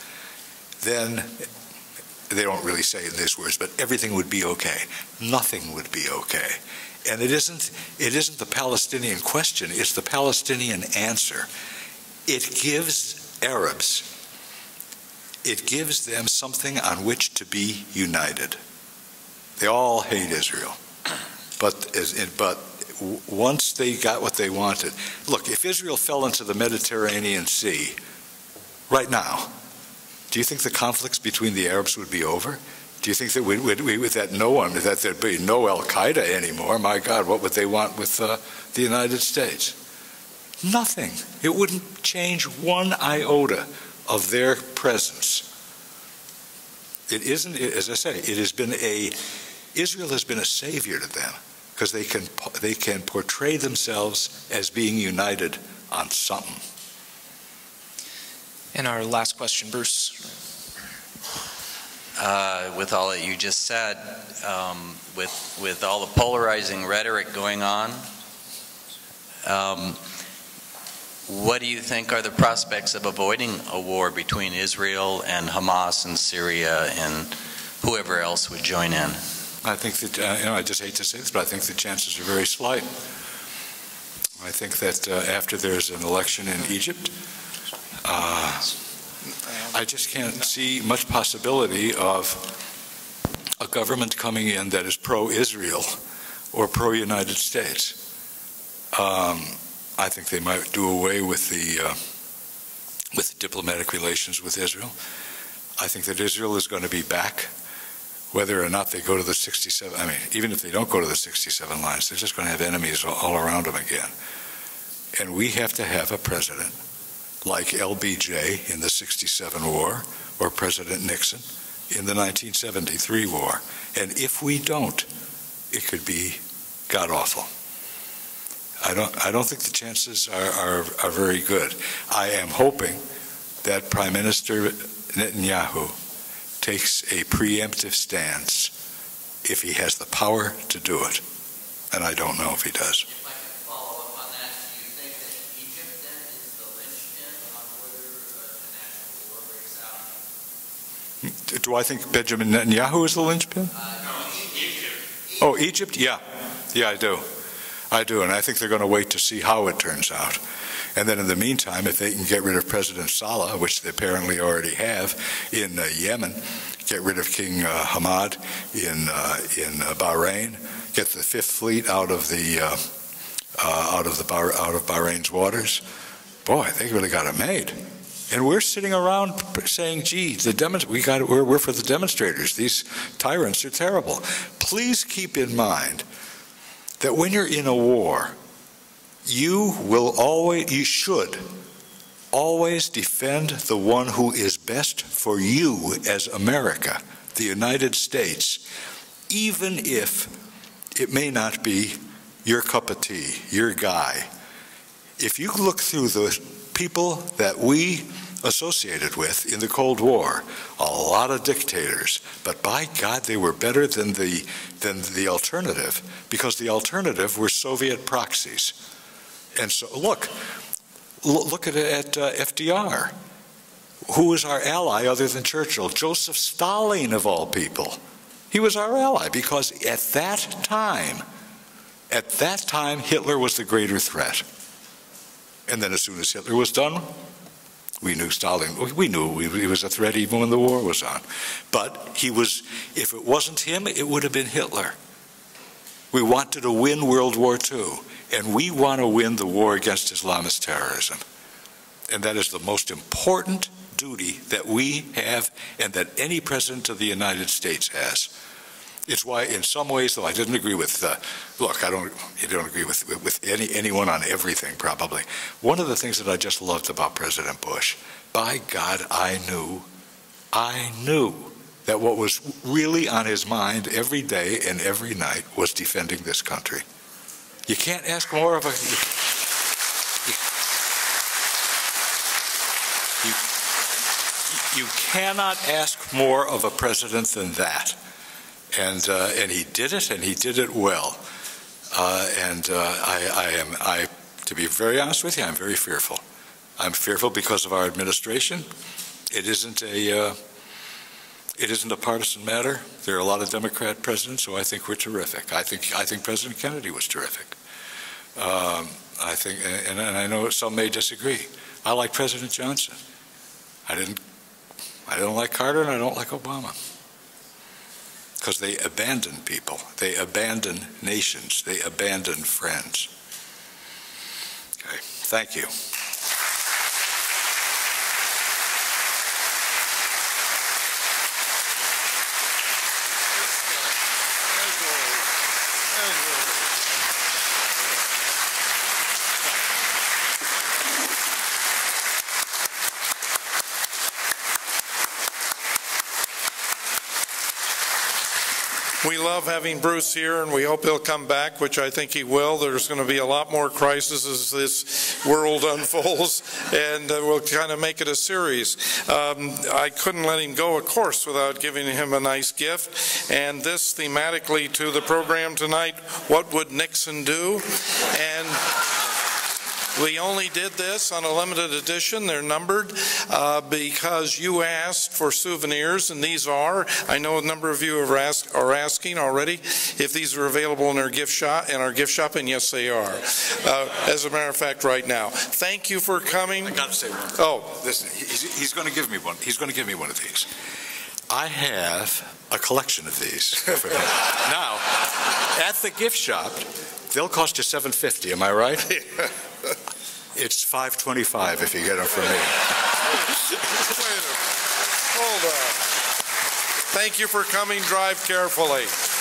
Speaker 2: then they don't really say it in these words, but everything would be okay. Nothing would be okay. And it isn't the Palestinian question, it's the Palestinian answer. It gives Arabs, it gives them something on which to be united. They all hate Israel, but once they got what they wanted, look, if Israel fell into the Mediterranean Sea right now, do you think the conflicts between the Arabs would be over? Do you think that that there'd be no Al Qaeda anymore? My God, what would they want with the United States? Nothing. It wouldn't change one iota of their presence. It isn't, as I say, Israel has been a savior to them, because they can portray themselves as being united on something.
Speaker 5: And our last question, Bruce.
Speaker 11: With all that you just said, with all the polarizing rhetoric going on, what do you think are the prospects of avoiding a war between Israel and Hamas and Syria and whoever else would join in?
Speaker 2: I think that, I just hate to say this, but I think the chances are very slight. I think that after there's an election in Egypt, I just can't see much possibility of a government coming in that is pro-Israel or pro-United States. I think they might do away with the diplomatic relations with Israel. I think that Israel is going to be back whether or not they go to the 67, I mean, even if they don't go to the 67 lines, they're just going to have enemies all around them again. And we have to have a president like LBJ in the 67 war or President Nixon in the 1973 war. And if we don't, it could be god-awful. I don't think the chances are very good. I am hoping that Prime Minister Netanyahu takes a preemptive stance if he has the power to do it. And I don't know if he does.
Speaker 11: If I can follow up on that, do you think that Egypt then is the linchpin on whether a national war breaks out?
Speaker 2: Do I think Benjamin Netanyahu is the linchpin?
Speaker 11: No, Egypt.
Speaker 2: Oh, Egypt? Yeah. Yeah, I do. I do, and I think they're going to wait to see how it turns out. And then in the meantime, if they can get rid of President Saleh, which they apparently already have in Yemen, get rid of King Hamad in Bahrain, get the Fifth Fleet out of Bahrain's waters, boy, they really got it made. And we're sitting around saying, gee, we're for the demonstrators. These tyrants are terrible. Please keep in mind that when you're in a war, you should always defend the one who is best for you as America, the United States, even if it may not be your cup of tea, your guy. If you look through the people that we associated with in the Cold War, a lot of dictators, but by God, they were better than the alternative, because the alternative were Soviet proxies. And so look at FDR. Who was our ally other than Churchill? Joseph Stalin, of all people. He was our ally because at that time, Hitler was the greater threat. And then as soon as Hitler was done, we knew Stalin. We knew he was a threat even when the war was on. But if it wasn't him, it would have been Hitler. We wanted to win World War II, and we want to win the war against Islamist terrorism. And that is the most important duty that we have and that any president of the United States has. It's why, in some ways, though I didn't agree with, you don't agree with anyone on everything, probably. One of the things that I just loved about President Bush, by God, I knew that what was really on his mind every day and every night was defending this country. You can't ask more of a... You cannot ask more of a president than that. And he did it, and he did it well. To be very honest with you, I'm very fearful. I'm fearful because of our administration. It isn't a partisan matter. There are a lot of Democrat presidents who I think were terrific. I think President Kennedy was terrific. I think, and I know some may disagree. I like President Johnson. I don't like Carter, and I don't like Obama. Because they abandon people. They abandon nations. They abandon friends. Okay, thank you.
Speaker 1: We love having Bruce here, and we hope he'll come back, which I think he will. There's going to be a lot more crises as this world unfolds, and we'll kind of make it a series. I couldn't let him go, of course, without giving him a nice gift. And this thematically to the program tonight, what would Nixon do? And we only did this on a limited edition. They're numbered because you asked for souvenirs, and these are. I know a number of you are asking already if these are available in our gift shop, and yes, they are. As a matter of fact, right now. Thank you for coming.
Speaker 2: I got to say one thing.
Speaker 1: Oh,
Speaker 2: listen, he's going to give me one. He's going to give me one of these. I have a collection of these. Now, at the gift shop, they'll cost you $7.50. Am I right? It's $5.25 if you get them from me.
Speaker 1: Hold on. Thank you for coming. Drive carefully.